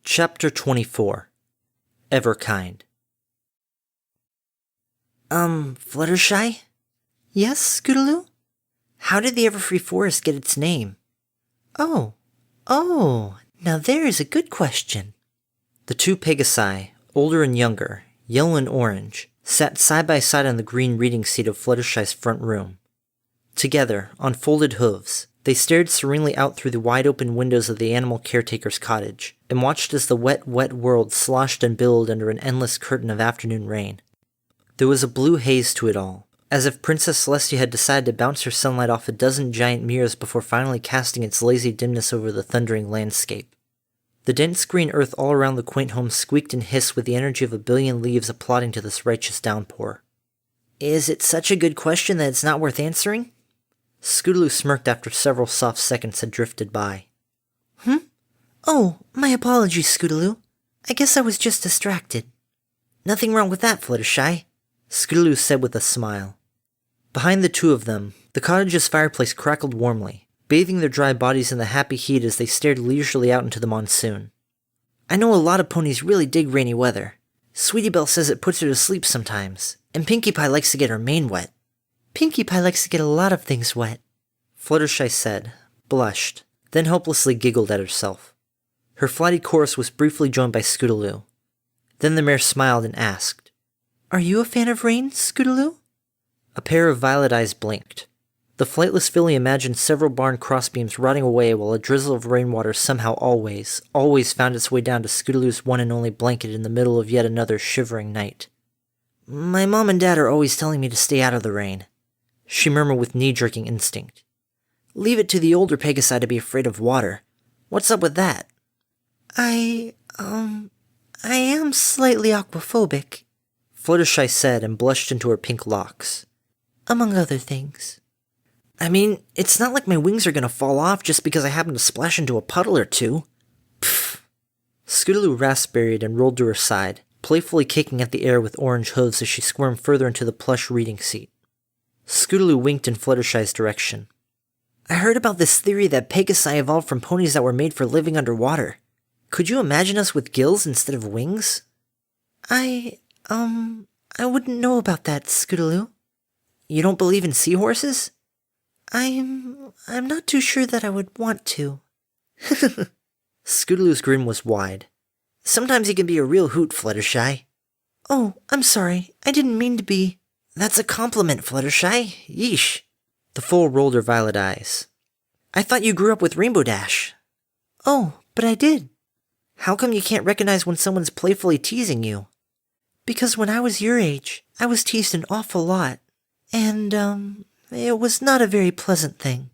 Chapter 24 Everkind. Fluttershy? Yes, Scootaloo? How did the Everfree Forest get its name? Oh, now there is a good question. The two Pegasi, older and younger, yellow and orange, sat side by side on the green reading seat of Fluttershy's front room. Together, on folded hooves, they stared serenely out through the wide-open windows of the animal caretaker's cottage, and watched as the wet world sloshed and billowed under an endless curtain of afternoon rain. There was a blue haze to it all, as if Princess Celestia had decided to bounce her sunlight off a dozen giant mirrors before finally casting its lazy dimness over the thundering landscape. The dense green earth all around the quaint home squeaked and hissed with the energy of a billion leaves applauding to this righteous downpour. Is it such a good question that it's not worth answering? Scootaloo smirked after several soft seconds had drifted by. Oh, my apologies, Scootaloo. I guess I was just distracted. Nothing wrong with that, Fluttershy, Scootaloo said with a smile. Behind the two of them, the cottage's fireplace crackled warmly, bathing their dry bodies in the happy heat as they stared leisurely out into the monsoon. I know a lot of ponies really dig rainy weather. Sweetie Belle says it puts her to sleep sometimes, and Pinkie Pie likes to get her mane wet. Pinkie Pie likes to get a lot of things wet, Fluttershy said, blushed, then helplessly giggled at herself. Her flighty chorus was briefly joined by Scootaloo. Then the mare smiled and asked, Are you a fan of rain, Scootaloo? A pair of violet eyes blinked. The flightless filly imagined several barn crossbeams rotting away while a drizzle of rainwater somehow always found its way down to Scootaloo's one and only blanket in the middle of yet another shivering night. My mom and dad are always telling me to stay out of the rain, she murmured with knee-jerking instinct. Leave it to the older Pegasi to be afraid of water. What's up with that? I am slightly aquaphobic, Fluttershy said and blushed into her pink locks. Among other things. I mean, it's not like my wings are gonna fall off just because I happen to splash into a puddle or two. Pfft. Scootaloo raspberried and rolled to her side, playfully kicking at the air with orange hooves as she squirmed further into the plush reading seat. Scootaloo winked in Fluttershy's direction. I heard about this theory that Pegasi evolved from ponies that were made for living underwater. Could you imagine us with gills instead of wings? I wouldn't know about that, Scootaloo. You don't believe in seahorses? I'm not too sure that I would want to. Scootaloo's grin was wide. Sometimes you can be a real hoot, Fluttershy. Oh, I'm sorry. I didn't mean to be. That's a compliment, Fluttershy. Yeesh. The foal rolled her violet eyes. I thought you grew up with Rainbow Dash. Oh, but I did. How come you can't recognize when someone's playfully teasing you? Because when I was your age, I was teased an awful lot. And, it was not a very pleasant thing.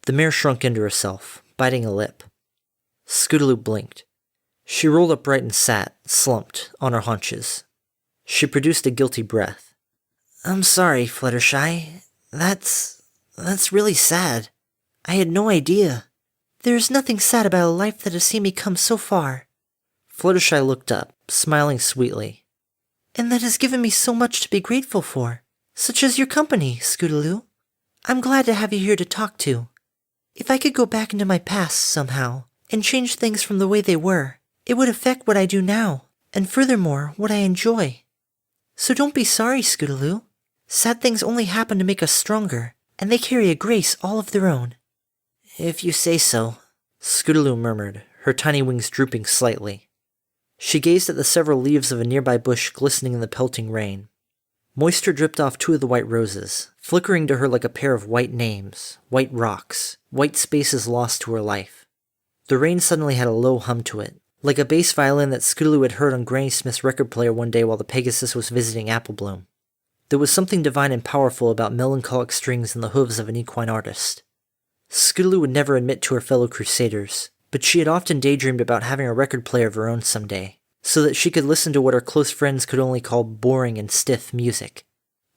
The mare shrunk into herself, biting a lip. Scootaloo blinked. She rolled upright and sat, slumped, on her haunches. She produced a guilty breath. I'm sorry, Fluttershy. That's really sad. I had no idea. There's nothing sad about a life that has seen me come so far. Fluttershy looked up, smiling sweetly. And that has given me so much to be grateful for, such as your company, Scootaloo. I'm glad to have you here to talk to. If I could go back into my past somehow, and change things from the way they were, it would affect what I do now, and furthermore, what I enjoy. So don't be sorry, Scootaloo. Sad things only happen to make us stronger, and they carry a grace all of their own. If you say so, Scootaloo murmured, her tiny wings drooping slightly. She gazed at the several leaves of a nearby bush glistening in the pelting rain. Moisture dripped off two of the white roses, flickering to her like a pair of white names, white rocks, white spaces lost to her life. The rain suddenly had a low hum to it, like a bass violin that Scootaloo had heard on Granny Smith's record player one day while the Pegasus was visiting Applebloom. There was something divine and powerful about melancholic strings in the hooves of an equine artist. Scootaloo would never admit to her fellow crusaders, but she had often daydreamed about having a record player of her own someday, so that she could listen to what her close friends could only call boring and stiff music.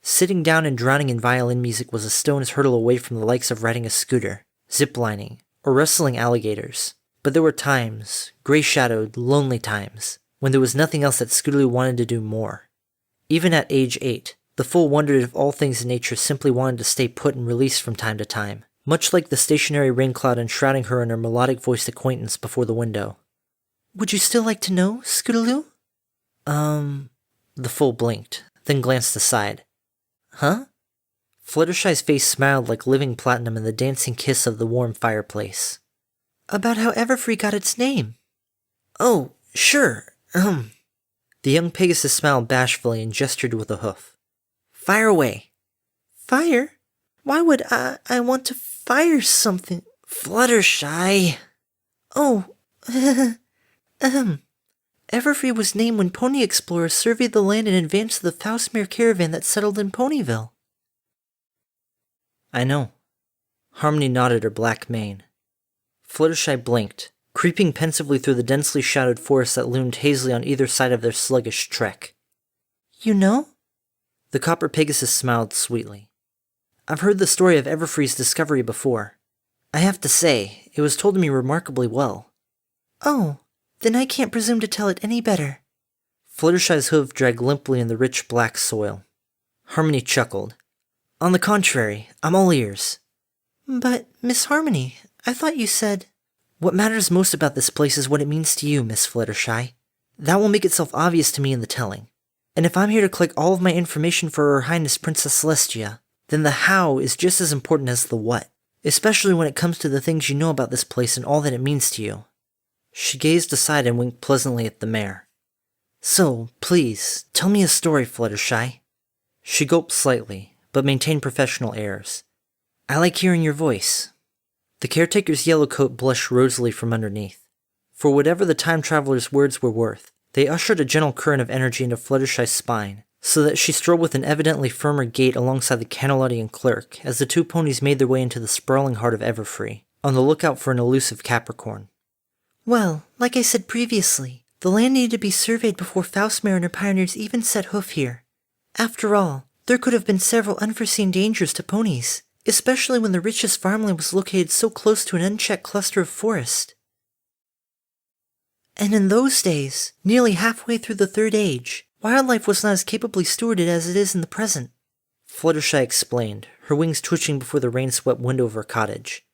Sitting down and drowning in violin music was a stone's hurdle away from the likes of riding a scooter, ziplining, or wrestling alligators. But there were times, gray-shadowed, lonely times, when there was nothing else that Scootaloo wanted to do more. Even at age 8, the fool wondered if all things in nature simply wanted to stay put and release from time to time, much like the stationary rain cloud enshrouding her and her melodic-voiced acquaintance before the window. Would you still like to know, Scootaloo? The foal blinked, then glanced aside. Huh? Fluttershy's face smiled like living platinum in the dancing kiss of the warm fireplace. About how Everfree got its name. Oh, sure, The young Pegasus smiled bashfully and gestured with a hoof. Fire away. Fire? Why would I want to fire something? Fluttershy. Oh, Everfree was named when pony explorers surveyed the land in advance of the Faustmere caravan that settled in Ponyville. I know. Harmony nodded her black mane. Fluttershy blinked, creeping pensively through the densely shadowed forest that loomed hazily on either side of their sluggish trek. You know? The copper Pegasus smiled sweetly. I've heard the story of Everfree's discovery before. I have to say, it was told to me remarkably well. Oh, then I can't presume to tell it any better. Fluttershy's hoof dragged limply in the rich black soil. Harmony chuckled. On the contrary, I'm all ears. But, Miss Harmony, I thought you said... What matters most about this place is what it means to you, Miss Fluttershy. That will make itself obvious to me in the telling. And if I'm here to collect all of my information for Her Highness Princess Celestia, then the how is just as important as the what, especially when it comes to the things you know about this place and all that it means to you. She gazed aside and winked pleasantly at the mare. So, please, tell me a story, Fluttershy. She gulped slightly, but maintained professional airs. I like hearing your voice. The caretaker's yellow coat blushed rosily from underneath. For whatever the time traveler's words were worth, they ushered a gentle current of energy into Fluttershy's spine, so that she strode with an evidently firmer gait alongside the Camelodian clerk as the two ponies made their way into the sprawling heart of Everfree, on the lookout for an elusive Capricorn. Well, like I said previously, the land needed to be surveyed before Faustmere and her pioneers even set hoof here. After all, there could have been several unforeseen dangers to ponies, especially when the richest farmland was located so close to an unchecked cluster of forest. And in those days, nearly halfway through the Third Age, wildlife was not as capably stewarded as it is in the present. Fluttershy explained, her wings twitching before the rain-swept window of her cottage.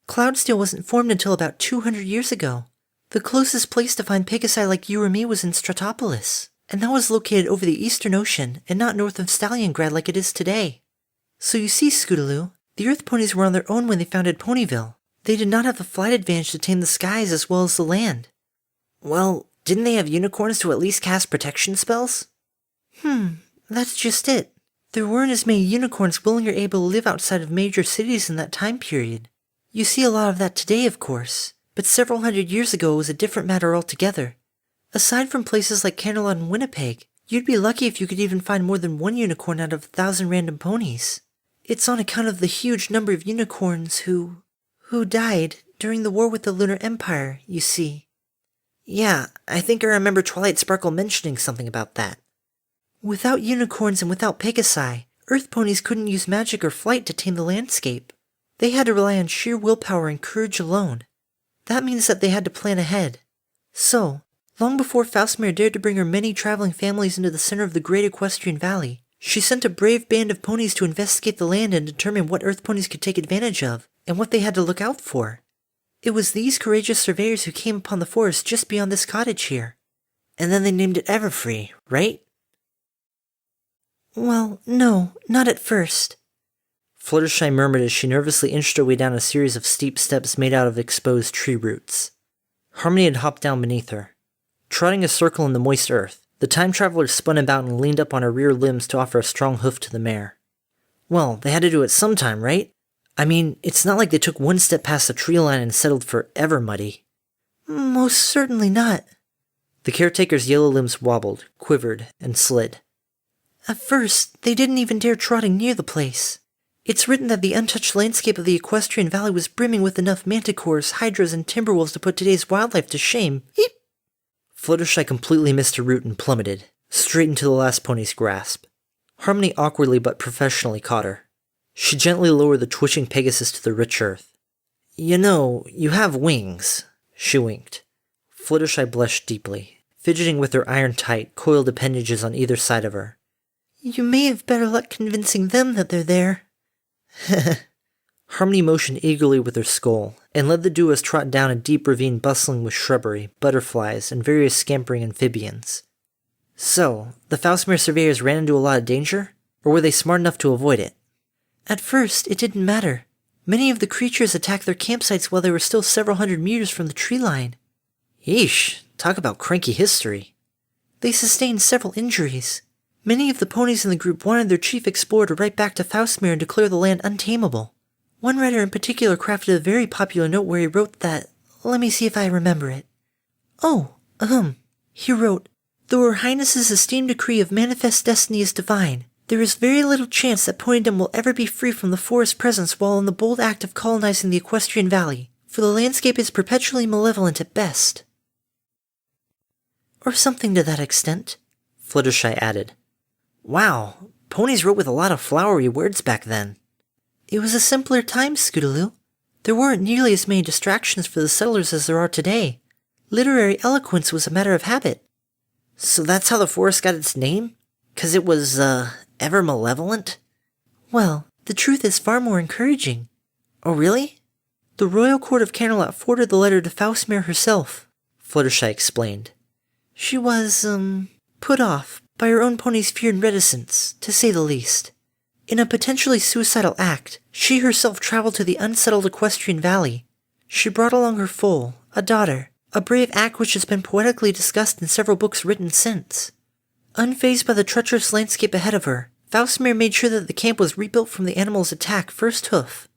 Cloudsteel wasn't formed until about 200 years ago. The closest place to find Pegasi like you or me was in Stratopolis, and that was located over the Eastern Ocean and not north of Stalliongrad like it is today. So you see, Scootaloo, the Earth ponies were on their own when they founded Ponyville. They did not have the flight advantage to tame the skies as well as the land. Well, didn't they have unicorns to at least cast protection spells? That's just it. There weren't as many unicorns willing or able to live outside of major cities in that time period. You see a lot of that today, of course, but several hundred years ago it was a different matter altogether. Aside from places like Canterlot and Winnipeg, you'd be lucky if you could even find more than one unicorn out of 1,000 random ponies. It's on account of the huge number of unicorns who died during the war with the Lunar Empire, you see. Yeah, I think I remember Twilight Sparkle mentioning something about that. Without unicorns and without Pegasi, Earth ponies couldn't use magic or flight to tame the landscape. They had to rely on sheer willpower and courage alone. That means that they had to plan ahead. So, long before Faustmere dared to bring her many traveling families into the center of the Great Equestrian Valley, she sent a brave band of ponies to investigate the land and determine what Earth ponies could take advantage of, and what they had to look out for. It was these courageous surveyors who came upon the forest just beyond this cottage here. And then they named it Everfree, right? Well, no, not at first. Fluttershy murmured as she nervously inched her way down a series of steep steps made out of exposed tree roots. Harmony had hopped down beneath her. Trotting a circle in the moist earth, the time traveler spun about and leaned up on her rear limbs to offer a strong hoof to the mare. Well, they had to do it sometime, right? I mean, it's not like they took one step past the tree line and settled for Evermuddy. Most certainly not. The caretaker's yellow limbs wobbled, quivered, and slid. At first, they didn't even dare trotting near the place. It's written that the untouched landscape of the Equestrian Valley was brimming with enough manticores, hydras, and timberwolves to put today's wildlife to shame. Eep! Fluttershy completely missed her route and plummeted, straight into the last pony's grasp. Harmony awkwardly but professionally caught her. She gently lowered the twitching Pegasus to the rich earth. You know, you have wings, she winked. Fluttershy blushed deeply, fidgeting with her iron-tight, coiled appendages on either side of her. You may have better luck convincing them that they're there. Harmony motioned eagerly with her skull, and led the duos trot down a deep ravine bustling with shrubbery, butterflies, and various scampering amphibians. So, the Faustmere surveyors ran into a lot of danger? Or were they smart enough to avoid it? At first, it didn't matter. Many of the creatures attacked their campsites while they were still several hundred meters from the tree line. Yeesh, talk about cranky history. They sustained several injuries. Many of the ponies in the group wanted their chief explorer to write back to Faustmere and declare the land untamable. One writer in particular crafted a very popular note where he wrote that, let me see if I remember it. He wrote, "Though Her Highness's esteemed decree of manifest destiny is divine, there is very little chance that ponydom will ever be free from the forest presence while in the bold act of colonizing the Equestrian Valley, for the landscape is perpetually malevolent at best." Or something to that extent, Fluttershy added. Wow, ponies wrote with a lot of flowery words back then. It was a simpler time, Scootaloo. There weren't nearly as many distractions for the settlers as there are today. Literary eloquence was a matter of habit. So that's how the forest got its name? 'Cause it was, ever malevolent? Well, the truth is far more encouraging. Oh, really? The royal court of Canterlot forwarded the letter to Faustmere herself, Fluttershy explained. She was, put off by her own pony's fear and reticence, to say the least. In a potentially suicidal act, she herself traveled to the unsettled Equestrian Valley. She brought along her foal, a daughter, a brave act which has been poetically discussed in several books written since. Unfazed by the treacherous landscape ahead of her, Faustmere made sure that the camp was rebuilt from the animal's attack first hoof.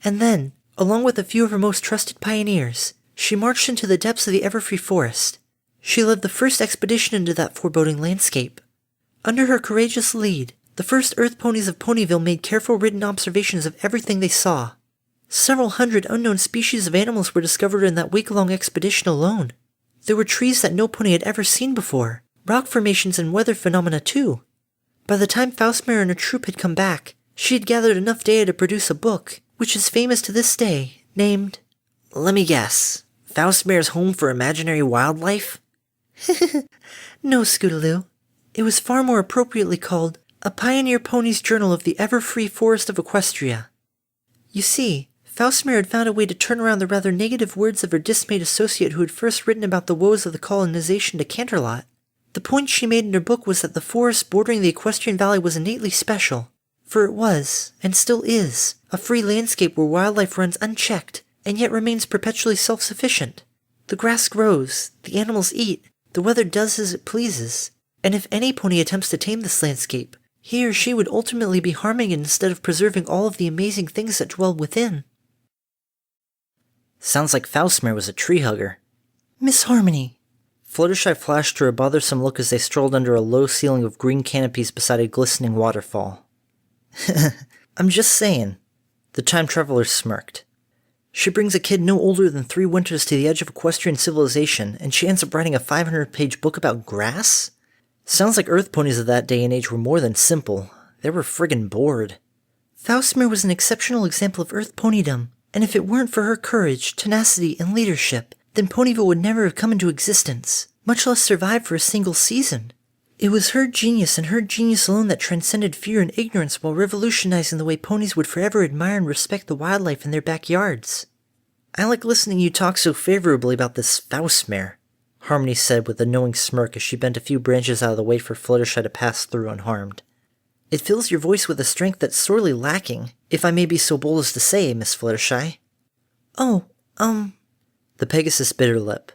And then, along with a few of her most trusted pioneers, she marched into the depths of the Everfree Forest. She led the first expedition into that foreboding landscape. Under her courageous lead, the first Earth ponies of Ponyville made careful written observations of everything they saw. Several hundred unknown species of animals were discovered in that week-long expedition alone. There were trees that no pony had ever seen before, rock formations and weather phenomena too. By the time Faustmere and her troop had come back, she had gathered enough data to produce a book, which is famous to this day, named... Let me guess. Faustmere's Home for Imaginary Wildlife? No, Scootaloo. It was far more appropriately called A Pioneer Pony's Journal of the Ever-Free Forest of Equestria. You see, Faustmere had found a way to turn around the rather negative words of her dismayed associate who had first written about the woes of the colonization to Canterlot. The point she made in her book was that the forest bordering the Equestrian Valley was innately special, for it was, and still is, a free landscape where wildlife runs unchecked and yet remains perpetually self-sufficient. The grass grows, the animals eat, the weather does as it pleases, and if any pony attempts to tame this landscape, he or she would ultimately be harming it instead of preserving all of the amazing things that dwell within. Sounds like Faustmere was a tree hugger. Miss Harmony. Fluttershy flashed her a bothersome look as they strolled under a low ceiling of green canopies beside a glistening waterfall. I'm just saying. The time traveler smirked. She brings a kid no older than 3 winters to the edge of equestrian civilization, and she ends up writing a 500-page book about grass? Sounds like Earth ponies of that day and age were more than simple. They were friggin' bored. Faustmere was an exceptional example of Earth ponydom, and if it weren't for her courage, tenacity, and leadership, then Ponyville would never have come into existence, much less survive for a single season. It was her genius and her genius alone that transcended fear and ignorance while revolutionizing the way ponies would forever admire and respect the wildlife in their backyards. I like listening you talk so favorably about this Faustmere, Harmony said with a knowing smirk as she bent a few branches out of the way for Fluttershy to pass through unharmed. It fills your voice with a strength that's sorely lacking, if I may be so bold as to say, Miss Fluttershy. The Pegasus bit her lip.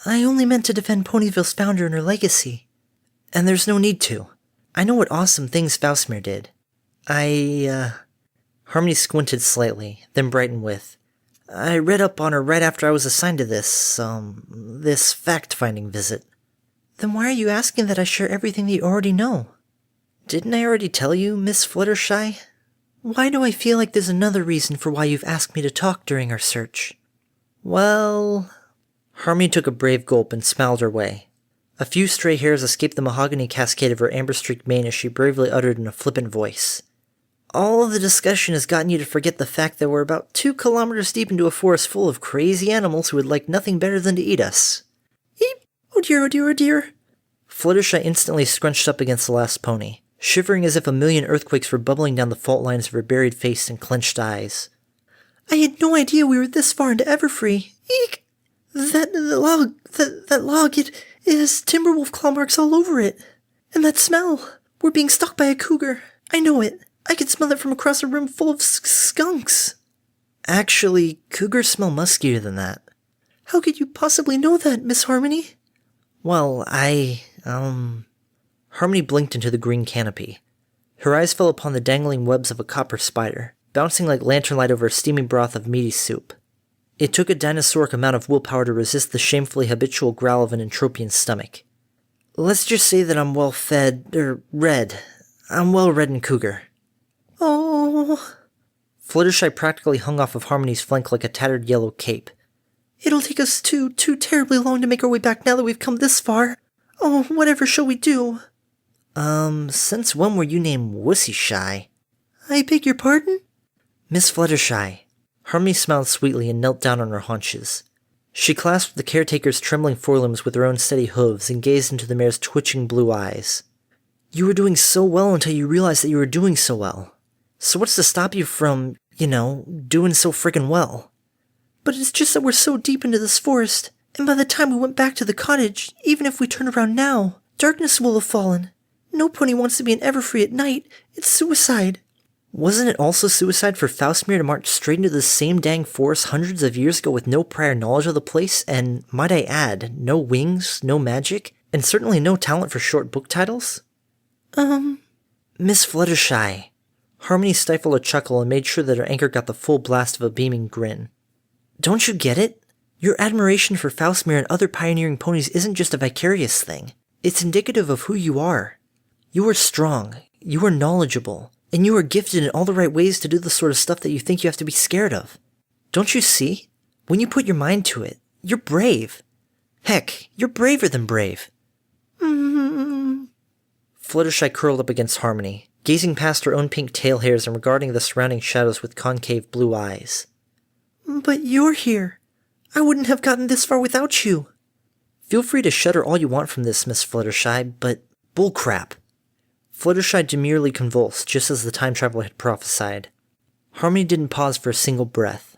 I only meant to defend Ponyville's founder and her legacy. And there's no need to. I know what awesome things Faustmere did. Harmony squinted slightly, then brightened with, I read up on her right after I was assigned to this fact-finding visit. Then why are you asking that I share everything that you already know? Didn't I already tell you, Miss Fluttershy? Why do I feel like there's another reason for why you've asked me to talk during our search? Well... Harmony took a brave gulp and smiled her way. A few stray hairs escaped the mahogany cascade of her amber-streaked mane as she bravely uttered in a flippant voice. All of the discussion has gotten you to forget the fact that we're about 2 kilometers deep into a forest full of crazy animals who would like nothing better than to eat us. Eep! Oh dear, oh dear, oh dear! Fluttershy instantly scrunched up against the last pony, shivering as if a million earthquakes were bubbling down the fault lines of her buried face and clenched eyes. I had no idea we were this far into Everfree. Eek! That log, it has Timberwolf claw marks all over it. And that smell. We're being stalked by a cougar. I know it. I can smell it from across a room full of skunks. Actually, cougars smell muskier than that. How could you possibly know that, Miss Harmony? Well, Harmony blinked into the green canopy. Her eyes fell upon the dangling webs of a copper spider, bouncing like lantern light over a steaming broth of meaty soup. It took a dinosauric amount of willpower to resist the shamefully habitual growl of an entropian stomach. Let's just say that I'm read. I'm well read in cougar. Oh. Fluttershy practically hung off of Harmony's flank like a tattered yellow cape. It'll take us too terribly long to make our way back now that we've come this far. Oh, whatever shall we do? Since when were you named Wussy Shy? I beg your pardon? Miss Fluttershy. Harmony smiled sweetly and knelt down on her haunches. She clasped the caretaker's trembling forelimbs with her own steady hooves and gazed into the mare's twitching blue eyes. You were doing so well until you realized that you were doing so well. So what's to stop you from, doing so friggin' well? But it's just that we're so deep into this forest, and by the time we went back to the cottage, even if we turn around now, darkness will have fallen. No pony wants to be in Everfree at night. It's suicide. Wasn't it also suicide for Faustmere to march straight into the same dang forest hundreds of years ago with no prior knowledge of the place, and, might I add, no wings, no magic, and certainly no talent for short book titles? Miss Fluttershy. Harmony stifled a chuckle and made sure that her anchor got the full blast of a beaming grin. Don't you get it? Your admiration for Faustmere and other pioneering ponies isn't just a vicarious thing. It's indicative of who you are. You are strong, you are knowledgeable, and you are gifted in all the right ways to do the sort of stuff that you think you have to be scared of. Don't you see? When you put your mind to it, you're brave. Heck, you're braver than brave. Fluttershy curled up against Harmony, gazing past her own pink tail hairs and regarding the surrounding shadows with concave blue eyes. But you're here. I wouldn't have gotten this far without you. Feel free to shudder all you want from this, Miss Fluttershy, but bullcrap. Fluttershy demurely convulsed, just as the time traveler had prophesied. Harmony didn't pause for a single breath.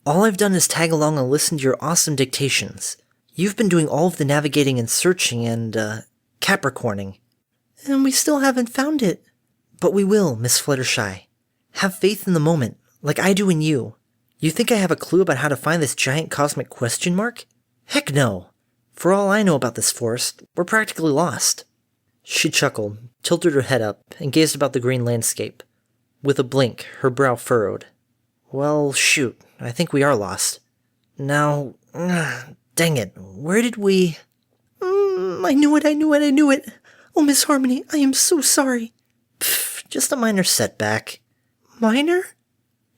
All I've done is tag along and listen to your awesome dictations. You've been doing all of the navigating and searching and, Capricorning. And we still haven't found it. But we will, Miss Fluttershy. Have faith in the moment, like I do in you. You think I have a clue about how to find this giant cosmic question mark? Heck no. For all I know about this forest, we're practically lost. She chuckled, tilted her head up, and gazed about the green landscape. With a blink, her brow furrowed. Well, shoot, I think we are lost. Now, dang it, where did we... I knew it. Oh, Miss Harmony, I am so sorry. Pfft, just a minor setback. Minor?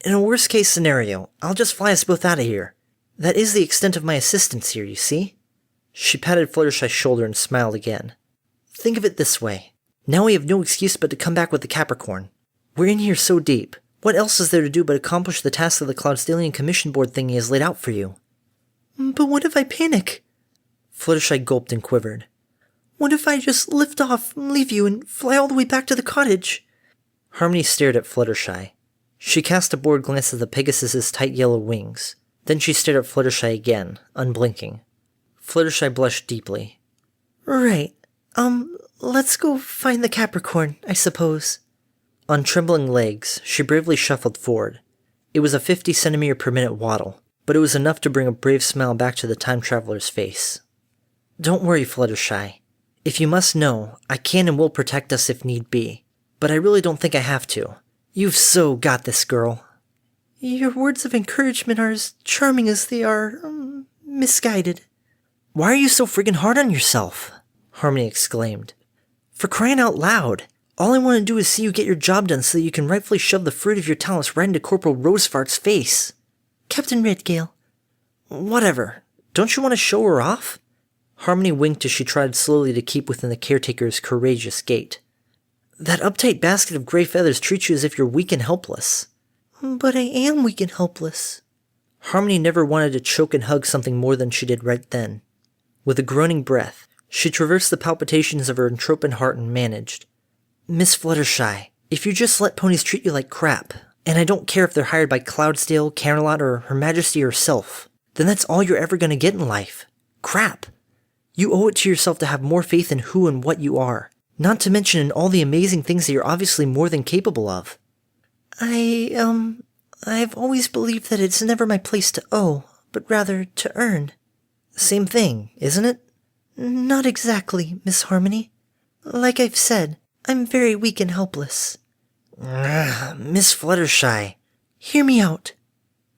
In a worst-case scenario, I'll just fly us both out of here. That is the extent of my assistance here, you see? She patted Fluttershy's shoulder and smiled again. Think of it this way. Now we have no excuse but to come back with the Capricorn. We're in here so deep. What else is there to do but accomplish the task that the Cloudsdalian Commission Board thingy has laid out for you? But what if I panic? Fluttershy gulped and quivered. What if I just lift off, leave you, and fly all the way back to the cottage? Harmony stared at Fluttershy. She cast a bored glance at the Pegasus's tight yellow wings. Then she stared at Fluttershy again, unblinking. Fluttershy blushed deeply. Right. Let's go find the Capricorn, I suppose. On trembling legs, she bravely shuffled forward. It was a 50 centimeter per minute waddle, but it was enough to bring a brave smile back to the time traveler's face. Don't worry, Fluttershy. If you must know, I can and will protect us if need be, but I really don't think I have to. You've so got this, girl. Your words of encouragement are as charming as they are, misguided. Why are you so friggin' hard on yourself? Harmony exclaimed. For crying out loud! All I want to do is see you get your job done so that you can rightfully shove the fruit of your talents right into Corporal Rosefart's face. Captain Redgale. Whatever. Don't you want to show her off? Harmony winked as she tried slowly to keep within the caretaker's courageous gait. That uptight basket of gray feathers treats you as if you're weak and helpless. But I am weak and helpless. Harmony never wanted to choke and hug something more than she did right then. With a groaning breath, she traversed the palpitations of her entropian heart and managed. Miss Fluttershy, if you just let ponies treat you like crap, And I don't care if they're hired by Cloudsdale, Camelot, or Her Majesty herself. Then that's all you're ever gonna get in life. Crap. You owe it to yourself to have more faith in who and what you are. Not to mention in all the amazing things that you're obviously more than capable of. I've always believed that it's never my place to owe, but rather to earn. Same thing, isn't it? Not exactly, Miss Harmony. Like I've said, I'm very weak and helpless. Miss Fluttershy. Hear me out.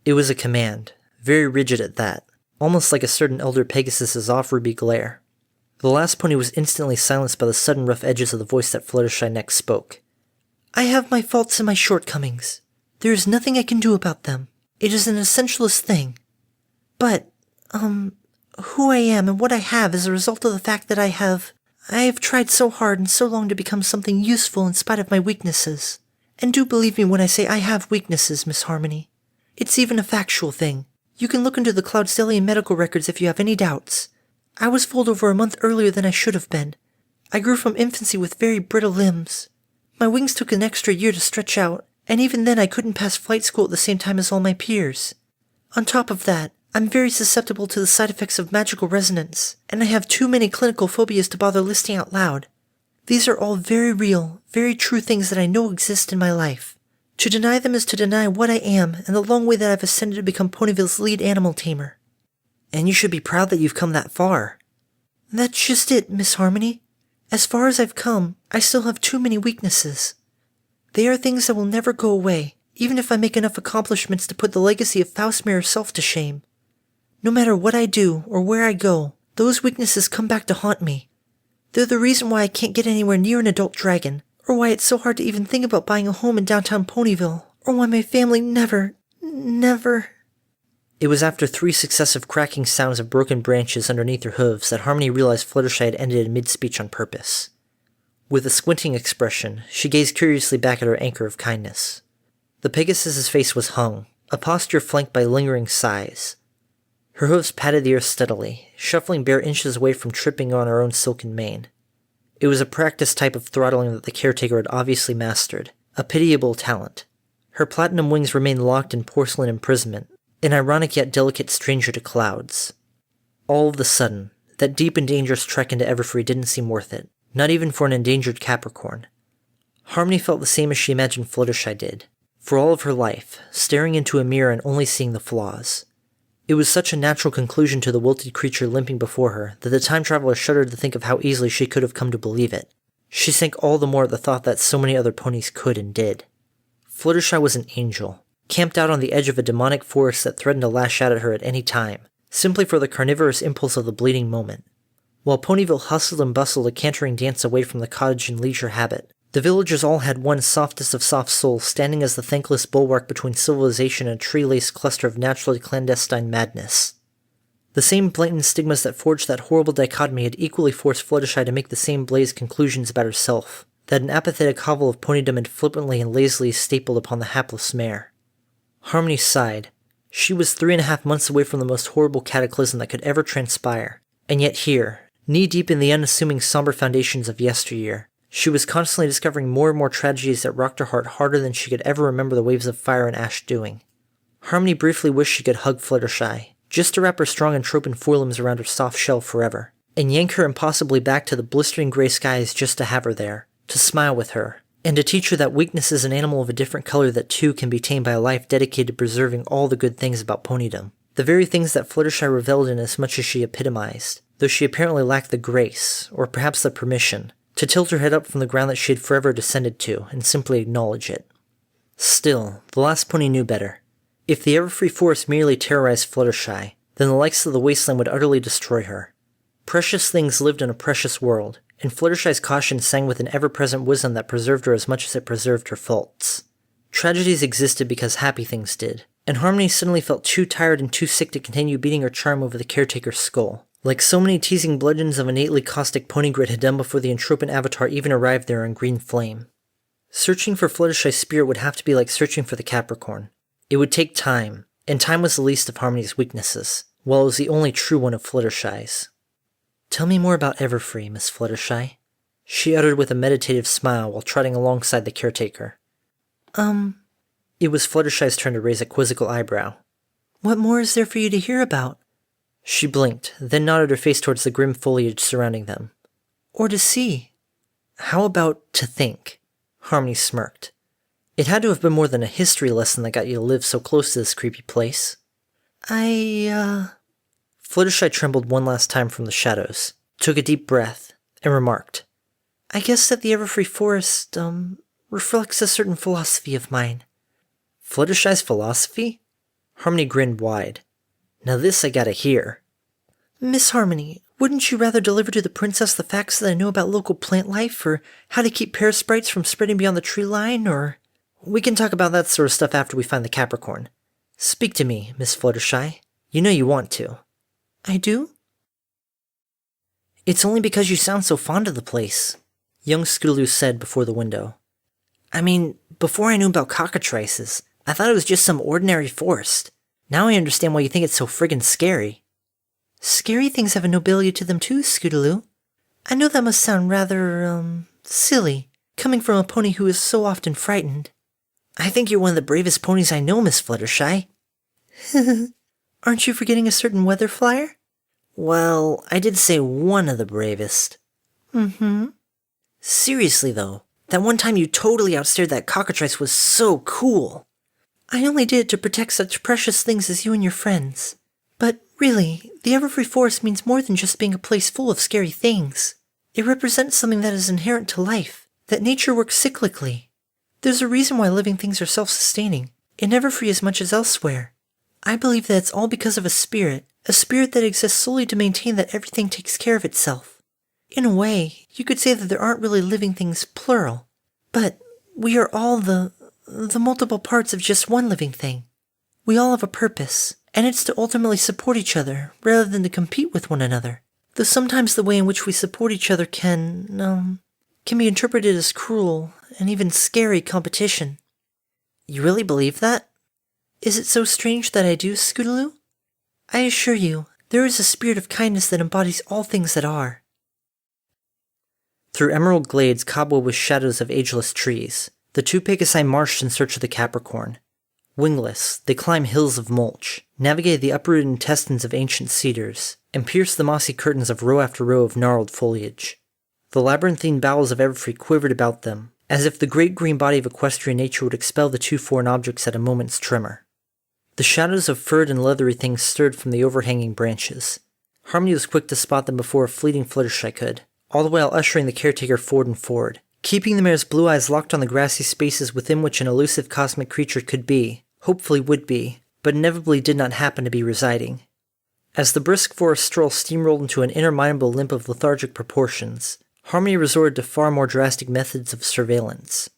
It was a command, very rigid at that, almost like a certain Elder Pegasus's off-ruby glare. The last pony was instantly silenced by the sudden rough edges of the voice that Fluttershy next spoke. I have my faults and my shortcomings. There is nothing I can do about them. It is an essentialist thing. But, who I am and what I have is a result of the fact that I have tried so hard and so long to become something useful in spite of my weaknesses. And do believe me when I say I have weaknesses, Miss Harmony. It's even a factual thing. You can look into the Cloudsdalian medical records if you have any doubts. I was foaled over a month earlier than I should have been. I grew from infancy with very brittle limbs. My wings took an extra year to stretch out, and even then I couldn't pass flight school at the same time as all my peers. On top of that, I'm very susceptible to the side effects of magical resonance, and I have too many clinical phobias to bother listing out loud. These are all very real, very true things that I know exist in my life. To deny them is to deny what I am and the long way that I've ascended to become Ponyville's lead animal tamer. And you should be proud that you've come that far. That's just it, Miss Harmony. As far as I've come, I still have too many weaknesses. They are things that will never go away, even if I make enough accomplishments to put the legacy of Faustmere herself to shame. No matter what I do or where I go, those weaknesses come back to haunt me. They're the reason why I can't get anywhere near an adult dragon, or why it's so hard to even think about buying a home in downtown Ponyville, or why my family never... It was after 3 successive cracking sounds of broken branches underneath her hooves that Harmony realized Fluttershy had ended in mid-speech on purpose. With a squinting expression, she gazed curiously back at her anchor of kindness. The Pegasus's face was hung, a posture flanked by lingering sighs. Her hooves patted the earth steadily, shuffling bare inches away from tripping on her own silken mane. It was a practiced type of throttling that the caretaker had obviously mastered, a pitiable talent. Her platinum wings remained locked in porcelain imprisonment, an ironic yet delicate stranger to clouds. All of a sudden, that deep and dangerous trek into Everfree didn't seem worth it, not even for an endangered Capricorn. Harmony felt the same as she imagined Fluttershy did, for all of her life, staring into a mirror and only seeing the flaws. It was such a natural conclusion to the wilted creature limping before her that the time traveler shuddered to think of how easily she could have come to believe it. She sank all the more at the thought that so many other ponies could and did. Fluttershy was an angel, camped out on the edge of a demonic forest that threatened to lash out at her at any time, simply for the carnivorous impulse of the bleeding moment. While Ponyville hustled and bustled a cantering dance away from the cottage and leisure habit, the villagers all had one softest of soft souls standing as the thankless bulwark between civilization and a tree-laced cluster of naturally clandestine madness. The same blatant stigmas that forged that horrible dichotomy had equally forced Fluttershy to make the same blazed conclusions about herself, that an apathetic hovel of ponydom had flippantly and lazily stapled upon the hapless mare. Harmony sighed. She was 3.5 months away from the most horrible cataclysm that could ever transpire, and yet here, knee-deep in the unassuming somber foundations of yesteryear, she was constantly discovering more and more tragedies that rocked her heart harder than she could ever remember the waves of fire and ash doing. Harmony briefly wished she could hug Fluttershy, just to wrap her strong and tropin forelimbs around her soft shell forever, and yank her impossibly back to the blistering gray skies just to have her there, to smile with her, and to teach her that weakness is an animal of a different color that too can be tamed by a life dedicated to preserving all the good things about ponydom, the very things that Fluttershy reveled in as much as she epitomized, though she apparently lacked the grace, or perhaps the permission, to tilt her head up from the ground that she had forever descended to, and simply acknowledge it. Still, the last pony knew better. If the Everfree Forest merely terrorized Fluttershy, then the likes of the wasteland would utterly destroy her. Precious things lived in a precious world, and Fluttershy's caution sang with an ever-present wisdom that preserved her as much as it preserved her faults. Tragedies existed because happy things did, and Harmony suddenly felt too tired and too sick to continue beating her charm over the caretaker's skull, like so many teasing bludgeons of innately caustic ponygrit had done before the entropin avatar even arrived there on green flame. Searching for Fluttershy's spirit would have to be like searching for the Capricorn. It would take time, and time was the least of Harmony's weaknesses, while it was the only true one of Fluttershy's. "Tell me more about Everfree, Miss Fluttershy," she uttered with a meditative smile while trotting alongside the caretaker. It was Fluttershy's turn to raise a quizzical eyebrow. What more is there for you to hear about? She blinked, then nodded her face towards the grim foliage surrounding them. Or to see? How about to think? Harmony smirked. It had to have been more than a history lesson that got you to live so close to this creepy place. Fluttershy trembled one last time from the shadows, took a deep breath, and remarked, I guess that the Everfree Forest, reflects a certain philosophy of mine. Fluttershy's philosophy? Harmony grinned wide. Now this I gotta hear. Miss Harmony, wouldn't you rather deliver to the princess the facts that I know about local plant life, or how to keep parasprites from spreading beyond the tree line, or... We can talk about that sort of stuff after we find the Capricorn. Speak to me, Miss Fluttershy. You know you want to. I do? It's only because you sound so fond of the place, young Scootaloo said before the window. I mean, before I knew about cockatrices, I thought it was just some ordinary forest. Now I understand why you think it's so friggin' scary. Scary things have a nobility to them too, Scootaloo. I know that must sound rather, silly, coming from a pony who is so often frightened. I think you're one of the bravest ponies I know, Miss Fluttershy. Aren't you forgetting a certain weather flyer? Well, I did say one of the bravest. Mm-hmm. Seriously, though, that one time you totally outstared that cockatrice was so cool. I only did it to protect such precious things as you and your friends. But really, the Everfree Forest means more than just being a place full of scary things. It represents something that is inherent to life, that nature works cyclically. There's a reason why living things are self-sustaining, in Everfree as much as elsewhere. I believe that it's all because of a spirit that exists solely to maintain that everything takes care of itself. In a way, you could say that there aren't really living things plural, but we are all the multiple parts of just one living thing. We all have a purpose, and it's to ultimately support each other, rather than to compete with one another. Though sometimes the way in which we support each other can be interpreted as cruel and even scary competition. You really believe that? Is it so strange that I do, Scootaloo? I assure you, there is a spirit of kindness that embodies all things that are. Through emerald glades cobwebbed with shadows of ageless trees, the two Pegasi marched in search of the Capricorn. Wingless, they climbed hills of mulch, navigated the uprooted intestines of ancient cedars, and pierced the mossy curtains of row after row of gnarled foliage. The labyrinthine bowels of Everfree quivered about them, as if the great green body of equestrian nature would expel the two foreign objects at a moment's tremor. The shadows of furred and leathery things stirred from the overhanging branches. Harmony was quick to spot them before a fleeting Fluttershy could, all the while ushering the caretaker forward and forward, keeping the mare's blue eyes locked on the grassy spaces within which an elusive cosmic creature could be, hopefully would be, but inevitably did not happen to be residing. As the brisk forest stroll steamrolled into an interminable limp of lethargic proportions, Harmony resorted to far more drastic methods of surveillance.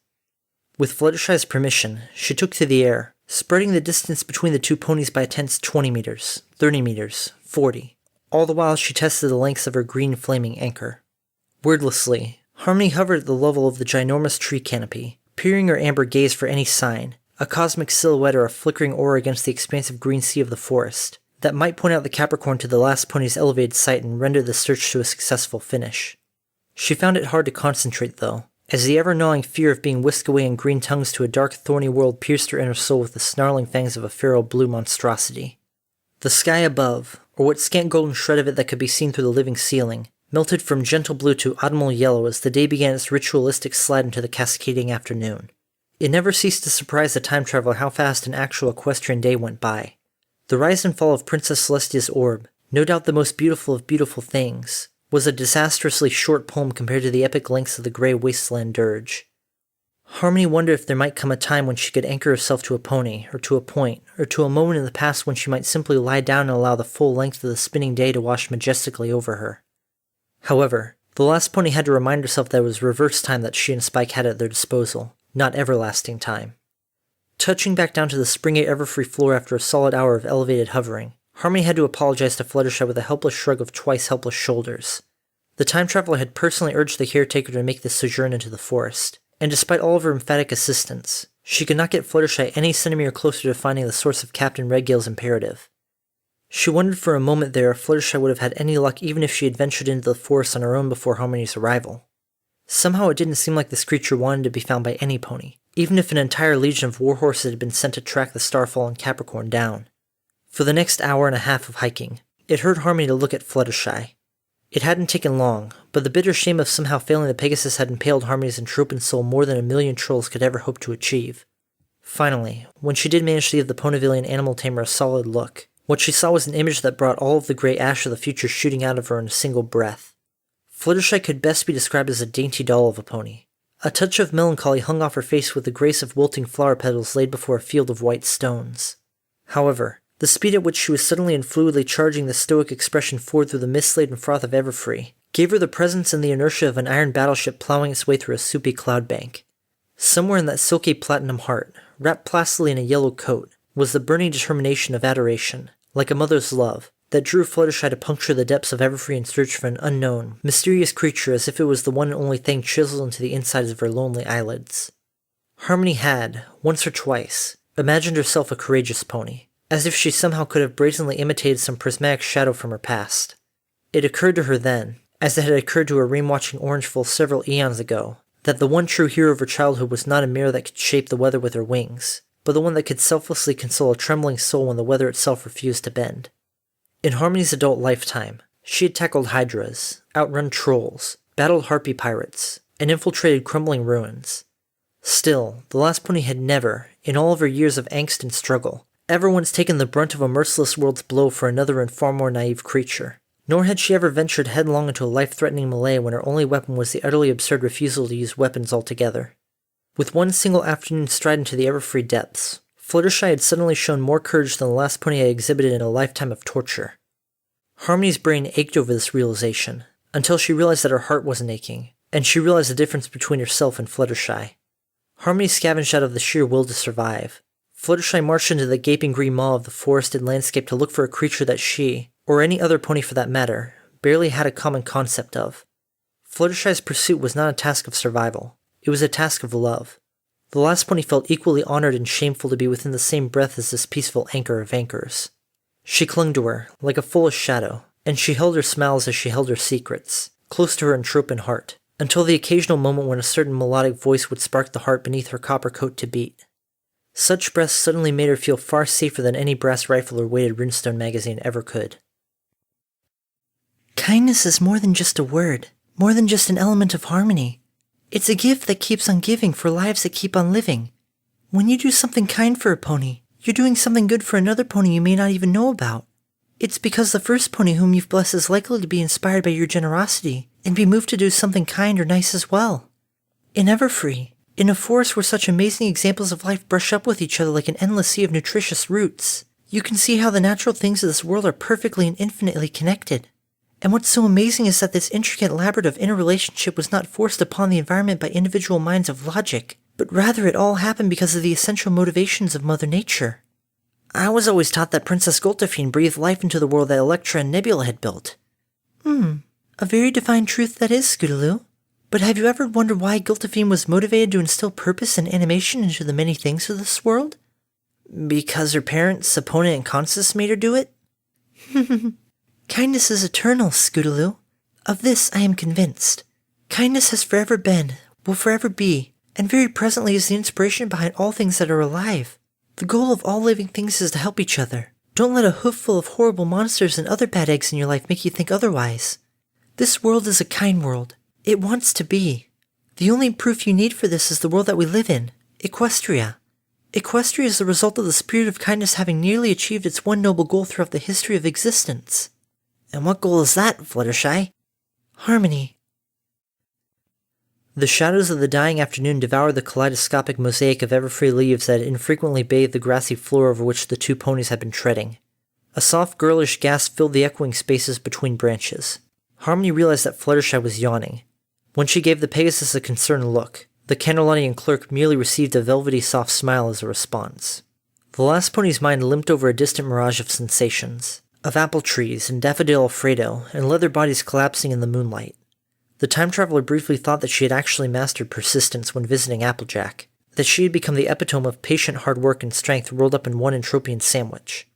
With Fluttershy's permission, she took to the air, spreading the distance between the two ponies by a tense 20 meters, 30 meters, 40, all the while she tested the lengths of her green flaming anchor. Wordlessly, Harmony hovered at the level of the ginormous tree canopy, peering her amber gaze for any sign, a cosmic silhouette or a flickering aura against the expansive green sea of the forest, that might point out the Capricorn to the last pony's elevated sight and render the search to a successful finish. She found it hard to concentrate, though, as the ever-gnawing fear of being whisked away in green tongues to a dark, thorny world pierced her inner soul with the snarling fangs of a feral blue monstrosity. The sky above, or what scant golden shred of it that could be seen through the living ceiling, melted from gentle blue to autumnal yellow as the day began its ritualistic slide into the cascading afternoon. It never ceased to surprise the time traveler how fast an actual equestrian day went by. The rise and fall of Princess Celestia's orb, no doubt the most beautiful of beautiful things, was a disastrously short poem compared to the epic lengths of the grey wasteland dirge. Harmony wondered if there might come a time when she could anchor herself to a pony, or to a point, or to a moment in the past when she might simply lie down and allow the full length of the spinning day to wash majestically over her. However, the last pony had to remind herself that it was reverse time that she and Spike had at their disposal, not everlasting time. Touching back down to the springy Everfree floor after a solid hour of elevated hovering, Harmony had to apologize to Fluttershy with a helpless shrug of twice helpless shoulders. The time traveler had personally urged the caretaker to make this sojourn into the forest, and despite all of her emphatic assistance, she could not get Fluttershy any centimeter closer to finding the source of Captain Redgill's imperative. She wondered for a moment there if Fluttershy would have had any luck even if she had ventured into the forest on her own before Harmony's arrival. Somehow it didn't seem like this creature wanted to be found by any pony, even if an entire legion of warhorses had been sent to track the Starfall and Capricorn down. For the next hour and a half of hiking, it hurt Harmony to look at Fluttershy. It hadn't taken long, but the bitter shame of somehow failing the Pegasus had impaled Harmony's entropian soul more than a million trolls could ever hope to achieve. Finally, when she did manage to give the Ponyvillian animal tamer a solid look, what she saw was an image that brought all of the grey ash of the future shooting out of her in a single breath. Fluttershy could best be described as a dainty doll of a pony. A touch of melancholy hung off her face with the grace of wilting flower petals laid before a field of white stones. However, the speed at which she was suddenly and fluidly charging the stoic expression forward through the mist-laden froth of Everfree gave her the presence and the inertia of an iron battleship plowing its way through a soupy cloud bank. Somewhere in that silky platinum heart, wrapped placidly in a yellow coat, was the burning determination of adoration, like a mother's love, that drew Fluttershy to puncture the depths of Everfree in search for an unknown, mysterious creature as if it was the one and only thing chiseled into the insides of her lonely eyelids. Harmony had, once or twice, imagined herself a courageous pony, as if she somehow could have brazenly imitated some prismatic shadow from her past. It occurred to her then, as it had occurred to her watching Orangeville several eons ago, that the one true hero of her childhood was not a mirror that could shape the weather with her wings, but the one that could selflessly console a trembling soul when the weather itself refused to bend. In Harmony's adult lifetime, she had tackled hydras, outrun trolls, battled harpy pirates, and infiltrated crumbling ruins. Still, the last pony had never, in all of her years of angst and struggle, ever once taken the brunt of a merciless world's blow for another and far more naive creature, nor had she ever ventured headlong into a life-threatening melee when her only weapon was the utterly absurd refusal to use weapons altogether. With one single afternoon stride into the Everfree depths, Fluttershy had suddenly shown more courage than the last pony had exhibited in a lifetime of torture. Harmony's brain ached over this realization, until she realized that her heart wasn't aching, and she realized the difference between herself and Fluttershy. Harmony scavenged out of the sheer will to survive. Fluttershy marched into the gaping green maw of the forested landscape to look for a creature that she, or any other pony for that matter, barely had a common concept of. Fluttershy's pursuit was not a task of survival. It was a task of love. The last pony felt equally honored and shameful to be within the same breath as this peaceful anchor of anchors. She clung to her, like a foolish shadow, and she held her smiles as she held her secrets, close to her entropian heart, until the occasional moment when a certain melodic voice would spark the heart beneath her copper coat to beat. Such breaths suddenly made her feel far safer than any brass rifle or weighted runestone magazine ever could. Kindness is more than just a word, more than just an element of harmony. It's a gift that keeps on giving for lives that keep on living. When you do something kind for a pony, you're doing something good for another pony you may not even know about. It's because the first pony whom you've blessed is likely to be inspired by your generosity and be moved to do something kind or nice as well. In Everfree, in a forest where such amazing examples of life brush up with each other like an endless sea of nutritious roots, you can see how the natural things of this world are perfectly and infinitely connected. And what's so amazing is that this intricate labyrinth of interrelationship was not forced upon the environment by individual minds of logic, but rather it all happened because of the essential motivations of Mother Nature. I was always taught that Princess Goltafine breathed life into the world that Electra and Nebula had built. A very divine truth that is, Scootaloo. But have you ever wondered why Goltafine was motivated to instill purpose and animation into the many things of this world? Because her parents, Sapona and Consus, made her do it? Kindness is eternal, Scootaloo. Of this I am convinced. Kindness has forever been, will forever be, and very presently is the inspiration behind all things that are alive. The goal of all living things is to help each other. Don't let a hoofful of horrible monsters and other bad eggs in your life make you think otherwise. This world is a kind world. It wants to be. The only proof you need for this is the world that we live in, Equestria. Equestria is the result of the spirit of kindness having nearly achieved its one noble goal throughout the history of existence. And what goal is that, Fluttershy? Harmony. The shadows of the dying afternoon devoured the kaleidoscopic mosaic of Everfree leaves that had infrequently bathed the grassy floor over which the two ponies had been treading. A soft girlish gasp filled the echoing spaces between branches. Harmony realized that Fluttershy was yawning. When she gave the Pegasus a concerned look, the Candelonian clerk merely received a velvety soft smile as a response. The last pony's mind limped over a distant mirage of sensations, of apple trees and daffodil Alfredo and leather bodies collapsing in the moonlight. The time traveler briefly thought that she had actually mastered persistence when visiting Applejack, that she had become the epitome of patient hard work and strength rolled up in one entropian sandwich.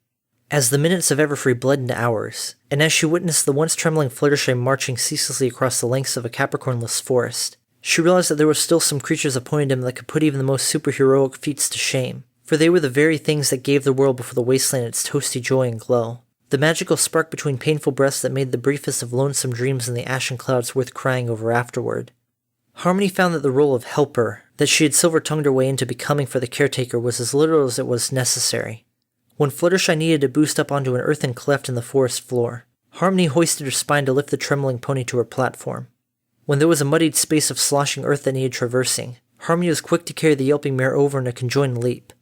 As the minutes of Everfree bled into hours, and as she witnessed the once trembling Fluttershy marching ceaselessly across the lengths of a Capricornless forest, She realized that there were still some creatures of Ponydom that could put even the most superheroic feats to shame, for they were the very things that gave the world before the wasteland its toasty joy and glow. The magical spark between painful breaths that made the briefest of lonesome dreams in the ashen clouds worth crying over afterward. Harmony found that the role of helper, that she had silver-tongued her way into becoming for the caretaker, was as literal as it was necessary. When Fluttershy needed to boost up onto an earthen cleft in the forest floor, Harmony hoisted her spine to lift the trembling pony to her platform. When there was a muddied space of sloshing earth that needed traversing, Harmony was quick to carry the yelping mare over in a conjoined leap.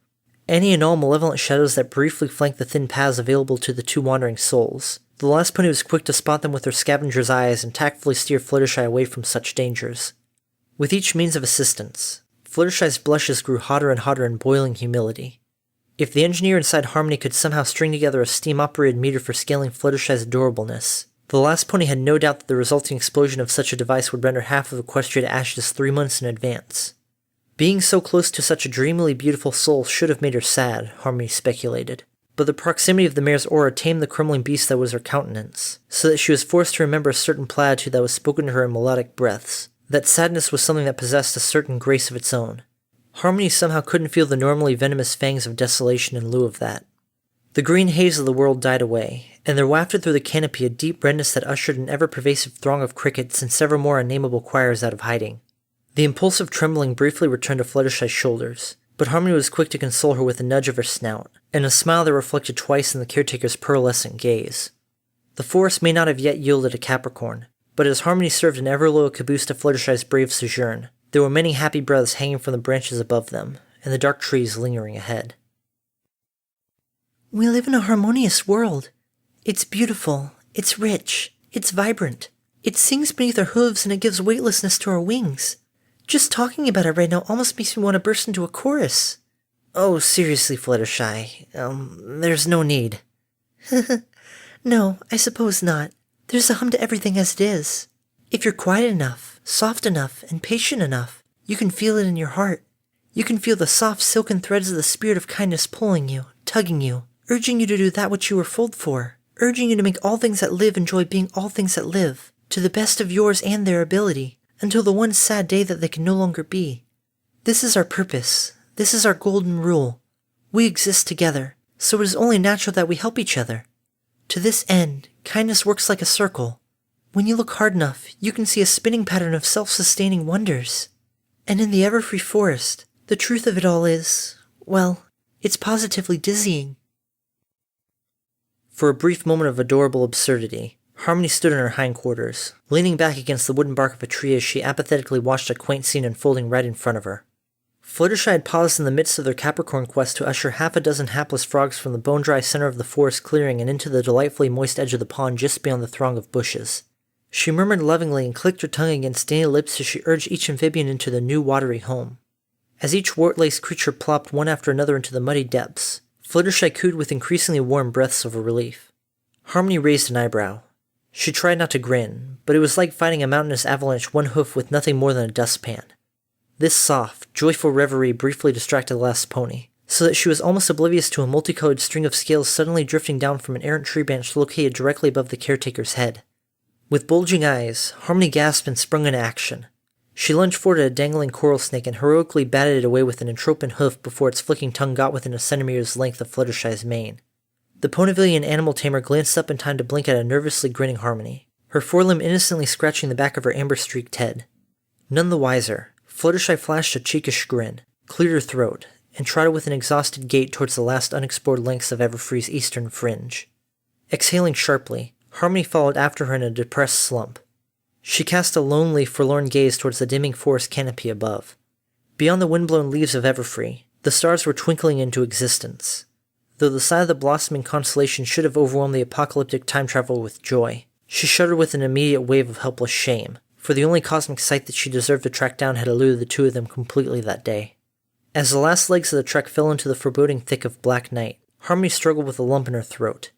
Any and all malevolent shadows that briefly flanked the thin paths available to the two wandering souls, the last pony was quick to spot them with her scavenger's eyes and tactfully steer Fluttershy away from such dangers. With each means of assistance, Fluttershy's blushes grew hotter and hotter in boiling humility. If the engineer inside Harmony could somehow string together a steam-operated meter for scaling Fluttershy's adorableness, the last pony had no doubt that the resulting explosion of such a device would render half of Equestria to ashes 3 months in advance. Being so close to such a dreamily beautiful soul should have made her sad, Harmony speculated, but the proximity of the mare's aura tamed the crumbling beast that was her countenance, so that she was forced to remember a certain platitude that was spoken to her in melodic breaths, that sadness was something that possessed a certain grace of its own. Harmony somehow couldn't feel the normally venomous fangs of desolation in lieu of that. The green haze of the world died away, and there wafted through the canopy a deep redness that ushered an ever-pervasive throng of crickets and several more unnameable choirs out of hiding. The impulsive trembling briefly returned to Fluttershy's shoulders, but Harmony was quick to console her with a nudge of her snout, and a smile that reflected twice in the caretaker's pearlescent gaze. The forest may not have yet yielded a Capricorn, but as Harmony served an ever-loyal caboose to Fluttershy's brave sojourn, there were many happy breaths hanging from the branches above them, and the dark trees lingering ahead. We live in a harmonious world. It's beautiful, it's rich, it's vibrant. It sings beneath our hooves and it gives weightlessness to our wings. Just talking about it right now almost makes me want to burst into a chorus. Oh, seriously, Fluttershy, there's no need. No, I suppose not. There's a hum to everything as it is. If you're quiet enough, soft enough, and patient enough, you can feel it in your heart. You can feel the soft silken threads of the spirit of kindness pulling you, tugging you, urging you to do that which you were foaled for, urging you to make all things that live enjoy being all things that live, to the best of yours and their ability, until the one sad day that they can no longer be. This is our purpose. This is our golden rule. We exist together, so it is only natural that we help each other. To this end, kindness works like a circle. When you look hard enough, you can see a spinning pattern of self-sustaining wonders. And in the Everfree Forest, the truth of it all is, well, it's positively dizzying. For a brief moment of adorable absurdity, Harmony stood in her hindquarters, leaning back against the wooden bark of a tree as she apathetically watched a quaint scene unfolding right in front of her. Fluttershy had paused in the midst of their Capricorn quest to usher half a dozen hapless frogs from the bone-dry center of the forest clearing and into the delightfully moist edge of the pond just beyond the throng of bushes. She murmured lovingly and clicked her tongue against dainty lips as she urged each amphibian into the new watery home. As each wart-laced creature plopped one after another into the muddy depths, Fluttershy cooed with increasingly warm breaths of relief. Harmony raised an eyebrow. She tried not to grin, but it was like fighting a mountainous avalanche one hoof with nothing more than a dustpan. This soft, joyful reverie briefly distracted the last pony, so that she was almost oblivious to a multicolored string of scales suddenly drifting down from an errant tree branch located directly above the caretaker's head. With bulging eyes, Harmony gasped and sprung into action. She lunged forward at a dangling coral snake and heroically batted it away with an entropin hoof before its flicking tongue got within a centimeter's length of Fluttershy's mane. The Ponyvillian animal tamer glanced up in time to blink at a nervously grinning Harmony, her forelimb innocently scratching the back of her amber-streaked head. None the wiser, Fluttershy flashed a cheekish grin, cleared her throat, and trotted with an exhausted gait towards the last unexplored lengths of Everfree's eastern fringe. Exhaling sharply, Harmony followed after her in a depressed slump. She cast a lonely, forlorn gaze towards the dimming forest canopy above. Beyond the wind-blown leaves of Everfree, the stars were twinkling into existence. Though the sight of the blossoming constellation should have overwhelmed the apocalyptic time traveler with joy, she shuddered with an immediate wave of helpless shame, for the only cosmic sight that she deserved to track down had eluded the two of them completely that day. As the last legs of the trek fell into the foreboding thick of black night, Harmony struggled with a lump in her throat.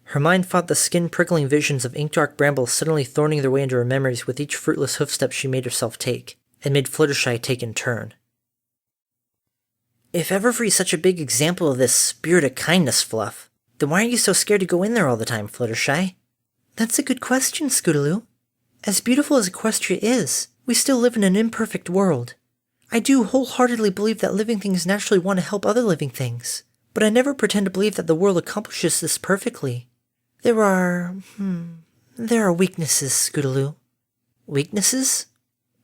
Her mind fought the skin-prickling visions of ink-dark brambles suddenly thorning their way into her memories with each fruitless hoofstep she made herself take, and made Fluttershy take in turn. If Everfree's such a big example of this spirit of kindness fluff, then why are you so scared to go in there all the time, Fluttershy? That's a good question, Scootaloo. As beautiful as Equestria is, We still live in an imperfect world. I do wholeheartedly believe that living things naturally want to help other living things, but I never pretend to believe that the world accomplishes this perfectly. There are weaknesses, Scootaloo. Weaknesses?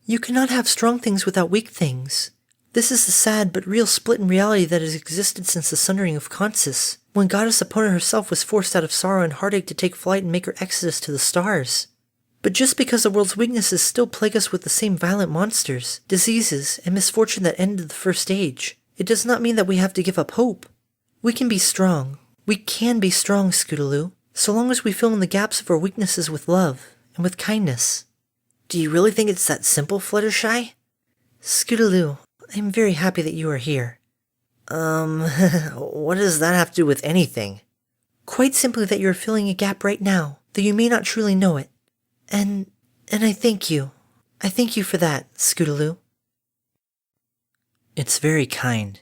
You cannot have strong things without weak things. This is the sad but real split in reality that has existed since the sundering of Consus, when Goddess Epona herself was forced out of sorrow and heartache to take flight and make her exodus to the stars. But just because the world's weaknesses still plague us with the same violent monsters, diseases, and misfortune that ended the first age, it does not mean that we have to give up hope. We can be strong. We can be strong, Scootaloo, so long as we fill in the gaps of our weaknesses with love and with kindness. Do you really think it's that simple, Fluttershy? Scootaloo, I am very happy that you are here. What does that have to do with anything? Quite simply that you are filling a gap right now, though you may not truly know it. And I thank you. I thank you for that, Scootaloo. It's very kind.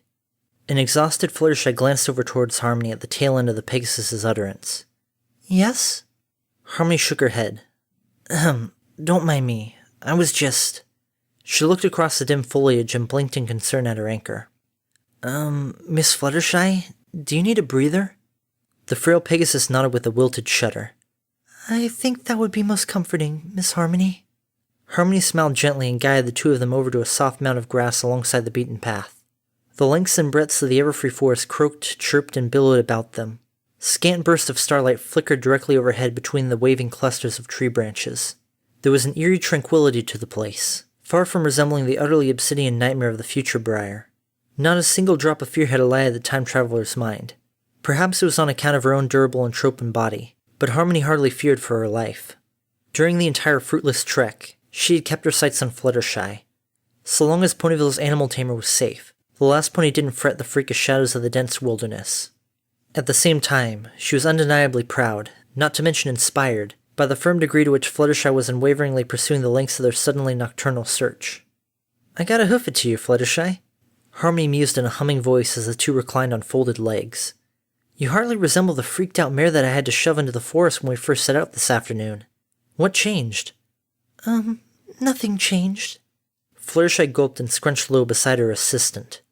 An exhausted Fluttershy glanced over towards Harmony at the tail end of the Pegasus's utterance. Yes? Harmony shook her head. Don't mind me. I was just... She looked across the dim foliage and blinked in concern at her anchor. Miss Fluttershy, do you need a breather? The frail Pegasus nodded with a wilted shudder. I think that would be most comforting, Miss Harmony. Harmony smiled gently and guided the two of them over to a soft mound of grass alongside the beaten path. The lengths and breadths of the everfree forest croaked, chirped, and billowed about them. Scant bursts of starlight flickered directly overhead between the waving clusters of tree branches. There was an eerie tranquility to the place, far from resembling the utterly obsidian nightmare of the future Briar. Not a single drop of fear had allied the time-traveler's mind. Perhaps it was on account of her own durable and tropen body, but Harmony hardly feared for her life. During the entire fruitless trek, she had kept her sights on Fluttershy. So long as Ponyville's animal tamer was safe, the last pony didn't fret the freakish shadows of the dense wilderness. At the same time, she was undeniably proud, not to mention inspired, by the firm degree to which Fluttershy was unwaveringly pursuing the lengths of their suddenly nocturnal search. I gotta hoof it to you, Fluttershy. Harmony mused in a humming voice as the two reclined on folded legs. You hardly resemble the freaked-out mare that I had to shove into the forest when we first set out this afternoon. What changed? Nothing changed. Fluttershy gulped and scrunched low beside her assistant.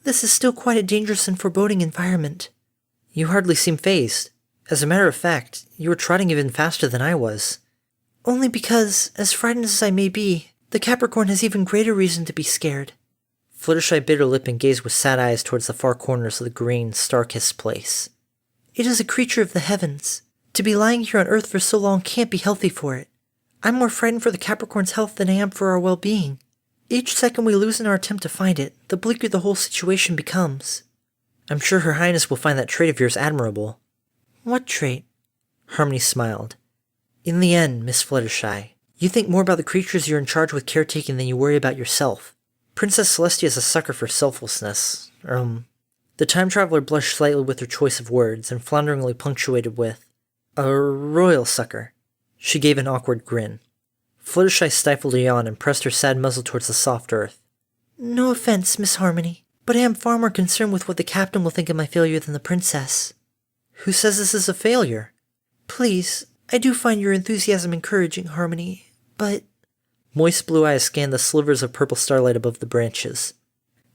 This is still quite a dangerous and foreboding environment. You hardly seem fazed. As a matter of fact, you were trotting even faster than I was. Only because, as frightened as I may be, the Capricorn has even greater reason to be scared. Fluttershy bit her lip and gazed with sad eyes towards the far corners of the green, star-kissed place. It is a creature of the heavens. To be lying here on Earth for so long can't be healthy for it. I'm more frightened for the Capricorn's health than I am for our well-being. Each second we lose in our attempt to find it, the bleaker the whole situation becomes. I'm sure Her Highness will find that trait of yours admirable. What trait? Harmony smiled. In the end, Miss Fluttershy, you think more about the creatures you're in charge with caretaking than you worry about yourself. Princess Celestia is a sucker for selflessness. The time-traveler blushed slightly with her choice of words, and flounderingly punctuated with, a royal sucker. She gave an awkward grin. Fluttershy stifled a yawn and pressed her sad muzzle towards the soft earth. No offense, Miss Harmony, but I am far more concerned with what the captain will think of my failure than the princess. Who says this is a failure? Please, I do find your enthusiasm encouraging, Harmony, but... Moist blue eyes scanned the slivers of purple starlight above the branches.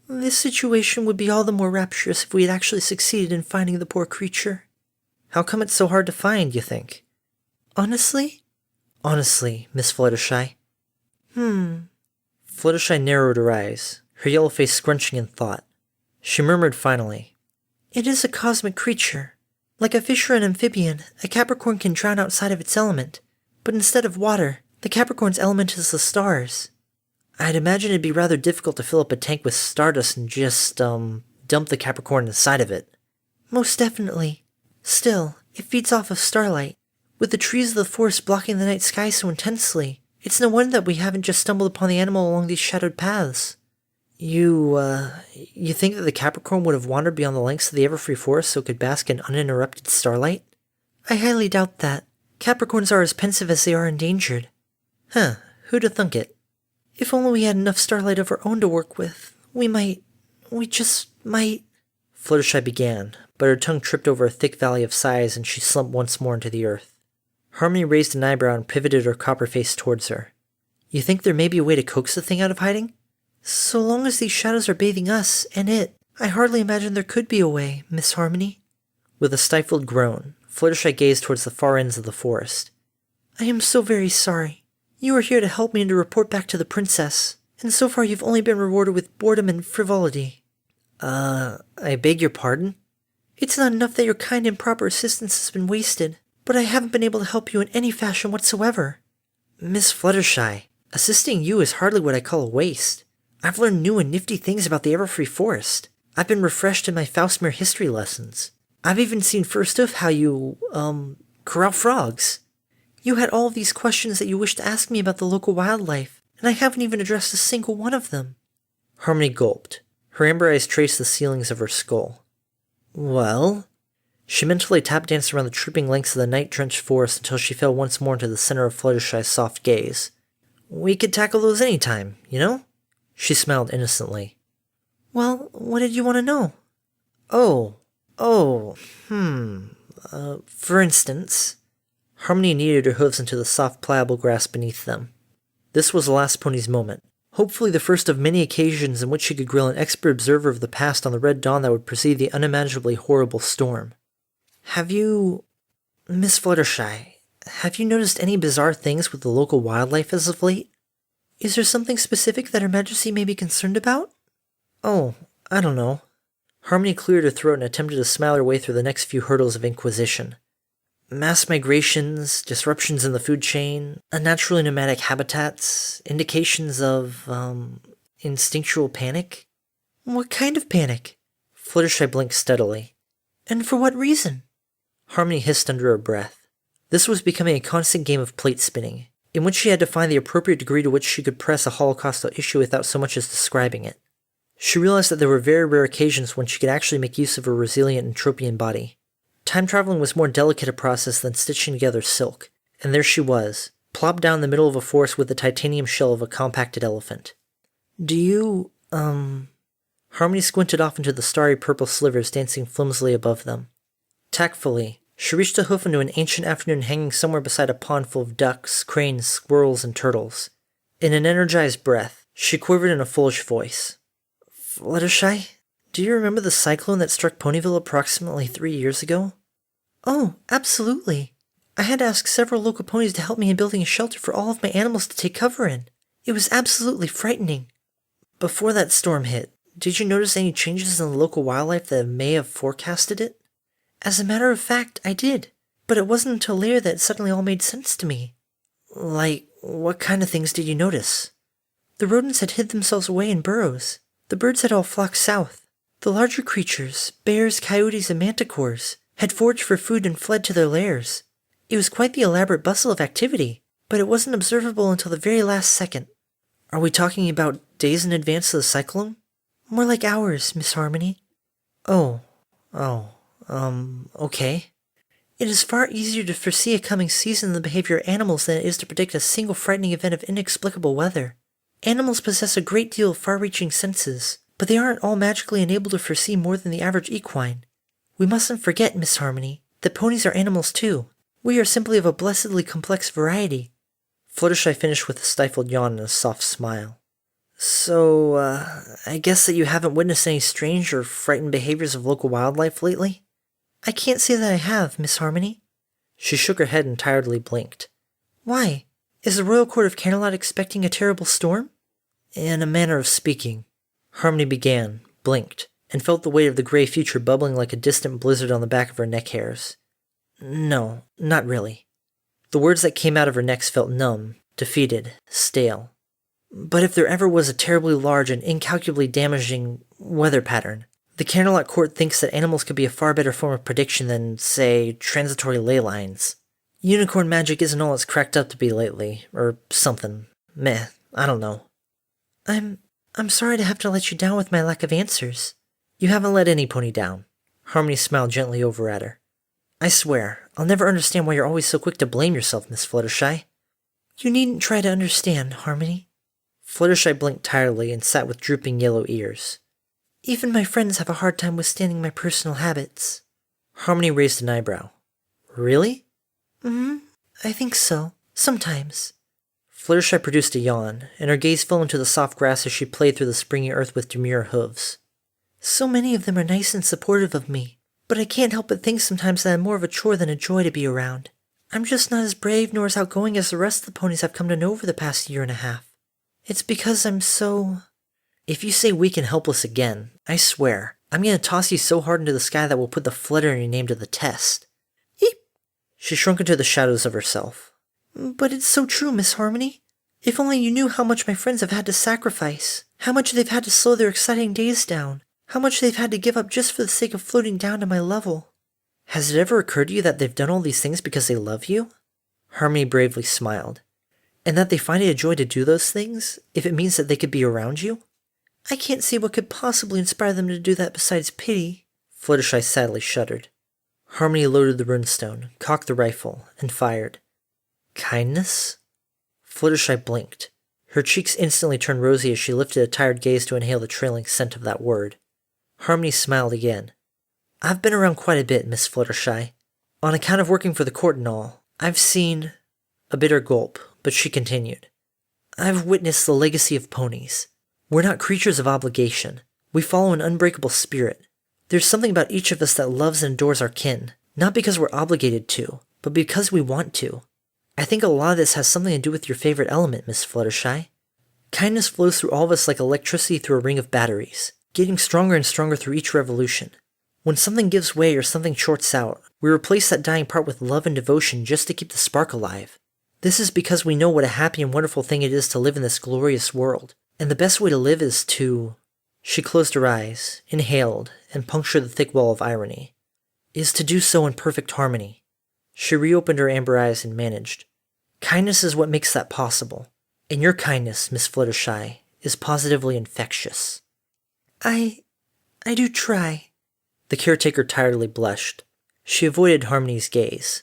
This situation would be all the more rapturous if we had actually succeeded in finding the poor creature. How come it's so hard to find, you think? Honestly? Honestly, Miss Fluttershy. Fluttershy narrowed her eyes, her yellow face scrunching in thought. She murmured finally, It is a cosmic creature. Like a fish or an amphibian, a Capricorn can drown outside of its element. But instead of water, the Capricorn's element is the stars. I'd imagine it'd be rather difficult to fill up a tank with stardust and just, dump the Capricorn inside of it. Most definitely. Still, it feeds off of starlight. With the trees of the forest blocking the night sky so intensely, it's no wonder that we haven't just stumbled upon the animal along these shadowed paths. You think that the Capricorn would have wandered beyond the lengths of the everfree forest so it could bask in uninterrupted starlight? I highly doubt that. Capricorns are as pensive as they are endangered. Who'd have thunk it? If only we had enough starlight of our own to work with, we just might... Fluttershy began, but her tongue tripped over a thick valley of sighs and she slumped once more into the earth. Harmony raised an eyebrow and pivoted her copper face towards her. You think there may be a way to coax the thing out of hiding? So long as these shadows are bathing us and it, I hardly imagine there could be a way, Miss Harmony. With a stifled groan, Fluttershy gazed towards the far ends of the forest. I am so very sorry. You are here to help me and to report back to the princess, and so far you've only been rewarded with boredom and frivolity. I beg your pardon? It's not enough that your kind and proper assistance has been wasted, but I haven't been able to help you in any fashion whatsoever. Miss Fluttershy, assisting you is hardly what I call a waste. I've learned new and nifty things about the Everfree Forest. I've been refreshed in my Faustmere history lessons. I've even seen first of how you, corral frogs. You had all of these questions that you wished to ask me about the local wildlife, and I haven't even addressed a single one of them. Harmony gulped. Her amber eyes traced the ceilings of her skull. Well? She mentally tap-danced around the trooping lengths of the night-drenched forest until she fell once more into the center of Fluttershy's soft gaze. We could tackle those any time, you know? She smiled innocently. Well, what did you want to know? For instance... Harmony kneaded her hooves into the soft, pliable grass beneath them. This was the last pony's moment. Hopefully the first of many occasions in which she could grill an expert observer of the past on the red dawn that would precede the unimaginably horrible storm. Have you... Miss Fluttershy, have you noticed any bizarre things with the local wildlife as of late? Is there something specific that Her Majesty may be concerned about? Oh, I don't know. Harmony cleared her throat and attempted to smile her way through the next few hurdles of inquisition. Mass migrations, disruptions in the food chain, unnaturally nomadic habitats, indications of, instinctual panic? What kind of panic? Fluttershy blinked steadily. And for what reason? Harmony hissed under her breath. This was becoming a constant game of plate spinning, in which she had to find the appropriate degree to which she could press a holocaustal issue without so much as describing it. She realized that there were very rare occasions when she could actually make use of her resilient entropian body. Time traveling was more delicate a process than stitching together silk, and there she was, plopped down in the middle of a forest with the titanium shell of a compacted elephant. Do you, Harmony squinted off into the starry purple slivers dancing flimsily above them. Tactfully, she reached a hoof into an ancient afternoon hanging somewhere beside a pond full of ducks, cranes, squirrels, and turtles. In an energized breath, she quivered in a foolish voice. Fluttershy, do you remember the cyclone that struck Ponyville approximately 3 years ago? Oh, absolutely. I had to ask several local ponies to help me in building a shelter for all of my animals to take cover in. It was absolutely frightening. Before that storm hit, did you notice any changes in the local wildlife that may have forecasted it? As a matter of fact, I did. But it wasn't until later that it suddenly all made sense to me. Like, what kind of things did you notice? The rodents had hid themselves away in burrows. The birds had all flocked south. The larger creatures, bears, coyotes, and manticores, had foraged for food and fled to their lairs. It was quite the elaborate bustle of activity, but it wasn't observable until the very last second. Are we talking about days in advance of the cyclone? More like hours, Miss Harmony. Okay. It is far easier to foresee a coming season in the behavior of animals than it is to predict a single frightening event of inexplicable weather. Animals possess a great deal of far-reaching senses, but they aren't all magically enabled to foresee more than the average equine. We mustn't forget, Miss Harmony, that ponies are animals too. We are simply of a blessedly complex variety. Fluttershy finished with a stifled yawn and a soft smile. So, I guess that you haven't witnessed any strange or frightened behaviors of local wildlife lately? I can't say that I have, Miss Harmony. She shook her head and tiredly blinked. Why? Is the Royal Court of Canterlot expecting a terrible storm? In a manner of speaking. Harmony began, blinked, and felt the weight of the gray future bubbling like a distant blizzard on the back of her neck hairs. No, not really. The words that came out of her next felt numb, defeated, stale. But if there ever was a terribly large and incalculably damaging weather pattern, the Canterlot Court thinks that animals could be a far better form of prediction than, say, transitory ley lines. Unicorn magic isn't all it's cracked up to be lately, or something. Meh, I don't know. I'm sorry to have to let you down with my lack of answers. You haven't let any pony down. Harmony smiled gently over at her. I swear, I'll never understand why you're always so quick to blame yourself, Miss Fluttershy. You needn't try to understand, Harmony. Fluttershy blinked tiredly and sat with drooping yellow ears. Even my friends have a hard time withstanding my personal habits. Harmony raised an eyebrow. Really? I think so. Sometimes. Fluttershy produced a yawn, and her gaze fell into the soft grass as she played through the springy earth with demure hooves. So many of them are nice and supportive of me, but I can't help but think sometimes that I'm more of a chore than a joy to be around. I'm just not as brave nor as outgoing as the rest of the ponies I've come to know over the past year and a half. It's because I'm so... If you say weak and helpless again, I swear, I'm going to toss you so hard into the sky that we'll put the flutter in your name to the test. Eep! She shrunk into the shadows of herself. But it's so true, Miss Harmony. If only you knew how much my friends have had to sacrifice, how much they've had to slow their exciting days down, how much they've had to give up just for the sake of floating down to my level. Has it ever occurred to you that they've done all these things because they love you? Harmony bravely smiled. And that they find it a joy to do those things, if it means that they could be around you? I can't see what could possibly inspire them to do that besides pity. Fluttershy sadly shuddered. Harmony loaded the runestone, cocked the rifle, and fired. Kindness? Fluttershy blinked. Her cheeks instantly turned rosy as she lifted a tired gaze to inhale the trailing scent of that word. Harmony smiled again. I've been around quite a bit, Miss Fluttershy. On account of working for the court and all, I've seen... A bitter gulp, but she continued. I've witnessed the legacy of ponies. We're not creatures of obligation. We follow an unbreakable spirit. There's something about each of us that loves and adores our kin, not because we're obligated to, but because we want to. I think a lot of this has something to do with your favorite element, Miss Fluttershy. Kindness flows through all of us like electricity through a ring of batteries, getting stronger and stronger through each revolution. When something gives way or something shorts out, we replace that dying part with love and devotion just to keep the spark alive. This is because we know what a happy and wonderful thing it is to live in this glorious world, and the best way to live is to... She closed her eyes, inhaled, and punctured the thick wall of irony. Is to do so in perfect harmony. She reopened her amber eyes and managed. Kindness is what makes that possible. And your kindness, Miss Fluttershy, is positively infectious. I do try. The caretaker tiredly blushed. She avoided Harmony's gaze.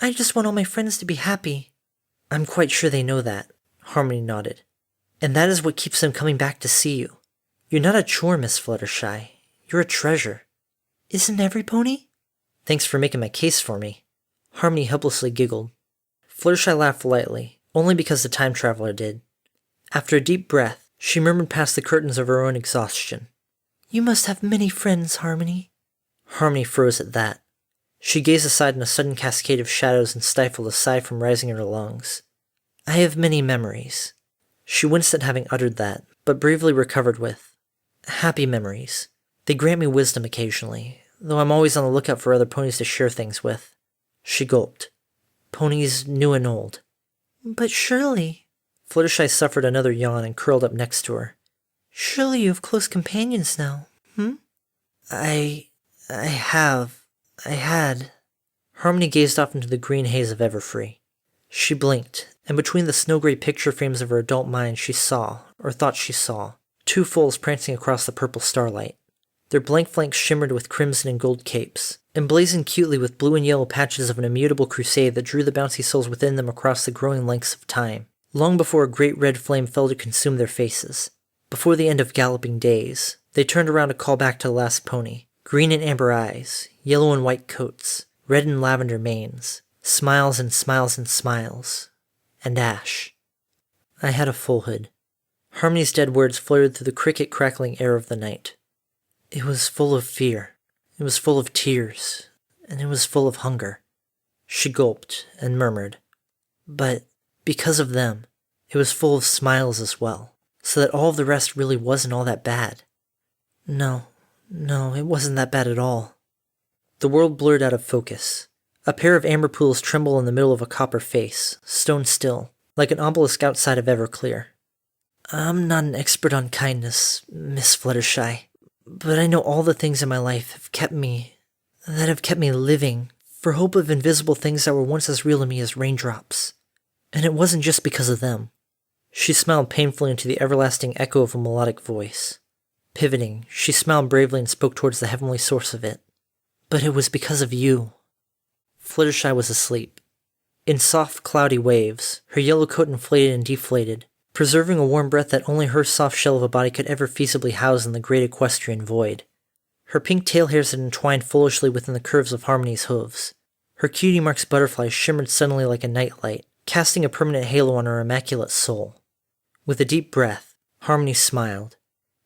I just want all my friends to be happy. I'm quite sure they know that, Harmony nodded. And that is what keeps them coming back to see you. You're not a chore, Miss Fluttershy. You're a treasure. Isn't every pony? Thanks for making my case for me. Harmony helplessly giggled. Fluttershy laughed lightly, only because the time traveler did. After a deep breath, she murmured past the curtains of her own exhaustion. You must have many friends, Harmony. Harmony froze at that. She gazed aside in a sudden cascade of shadows and stifled a sigh from rising in her lungs. I have many memories. She winced at having uttered that, but bravely recovered with, happy memories. They grant me wisdom occasionally, though I'm always on the lookout for other ponies to share things with. She gulped. Ponies new and old. But surely... Fluttershy suffered another yawn and curled up next to her. Surely you have close companions now, I had... Harmony gazed off into the green haze of Everfree. She blinked, and between the snow-gray picture frames of her adult mind she saw, or thought she saw, two foals prancing across the purple starlight. Their blank flanks shimmered with crimson and gold capes, emblazoned cutely with blue and yellow patches of an immutable crusade that drew the bouncy souls within them across the growing lengths of time, long before a great red flame fell to consume their faces. Before the end of galloping days, they turned around to call back to the last pony, green and amber eyes, yellow and white coats, red and lavender manes, smiles and smiles and smiles, and ash. I had a full hood. Harmony's dead words fluttered through the cricket-crackling air of the night. It was full of fear. It was full of tears. And it was full of hunger. She gulped and murmured. But because of them, it was full of smiles as well, so that all of the rest really wasn't all that bad. No, it wasn't that bad at all. The world blurred out of focus. A pair of amber pools trembled in the middle of a copper face, stone still, like an obelisk outside of Everclear. I'm not an expert on kindness, Miss Fluttershy, but I know all the things in my life have kept me living, for hope of invisible things that were once as real to me as raindrops. And it wasn't just because of them. She smiled painfully into the everlasting echo of a melodic voice. Pivoting, she smiled bravely and spoke towards the heavenly source of it. But it was because of you. Fluttershy was asleep. In soft, cloudy waves, her yellow coat inflated and deflated, preserving a warm breath that only her soft shell of a body could ever feasibly house in the great equestrian void. Her pink tail hairs had entwined foolishly within the curves of Harmony's hooves. Her cutie marks butterfly shimmered suddenly like a nightlight, casting a permanent halo on her immaculate soul. With a deep breath, Harmony smiled.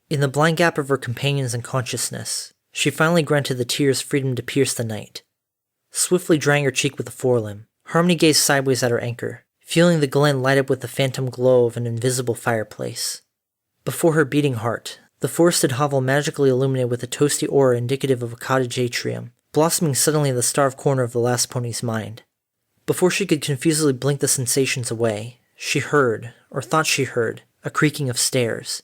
In the blind gap of her companions and consciousness, she finally granted the tears freedom to pierce the night. Swiftly drying her cheek with a forelimb, Harmony gazed sideways at her anchor, feeling the glen light up with the phantom glow of an invisible fireplace. Before her beating heart, the forested hovel magically illuminated with a toasty aura indicative of a cottage atrium, blossoming suddenly in the starved corner of the last pony's mind. Before she could confusedly blink the sensations away, she heard, or thought she heard, a creaking of stairs.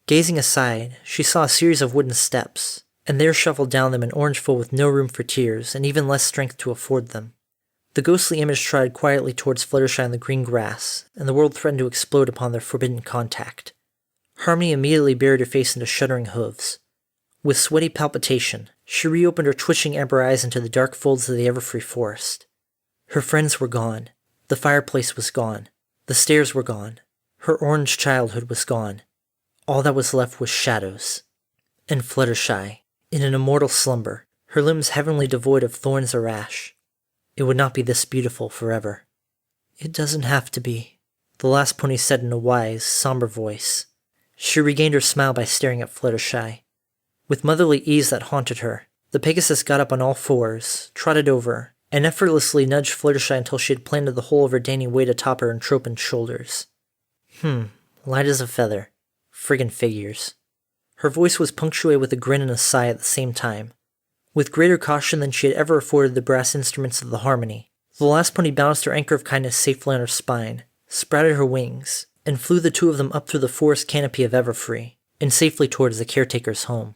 Gazing aside, she saw a series of wooden steps, and there shuffled down them an orange foal with no room for tears and even less strength to afford them. The ghostly image trotted quietly towards Fluttershy on the green grass, and the world threatened to explode upon their forbidden contact. Harmony immediately buried her face into shuddering hooves. With sweaty palpitation, she reopened her twitching amber eyes into the dark folds of the everfree forest. Her friends were gone. The fireplace was gone. The stairs were gone. Her orange childhood was gone. All that was left was shadows. And Fluttershy, in an immortal slumber, her limbs heavenly devoid of thorns or ash. It would not be this beautiful forever. "It doesn't have to be," the last pony said in a wise, somber voice. She regained her smile by staring at Fluttershy. With motherly ease that haunted her, the Pegasus got up on all fours, trotted over, and effortlessly nudged Fluttershy until she had planted the whole of her dainty weight atop her entropied shoulders. Light as a feather. Friggin' figures. Her voice was punctuated with a grin and a sigh at the same time. With greater caution than she had ever afforded the brass instruments of the harmony, the last pony balanced her anchor of kindness safely on her spine, sprouted her wings, and flew the two of them up through the forest canopy of Everfree, and safely towards the caretaker's home.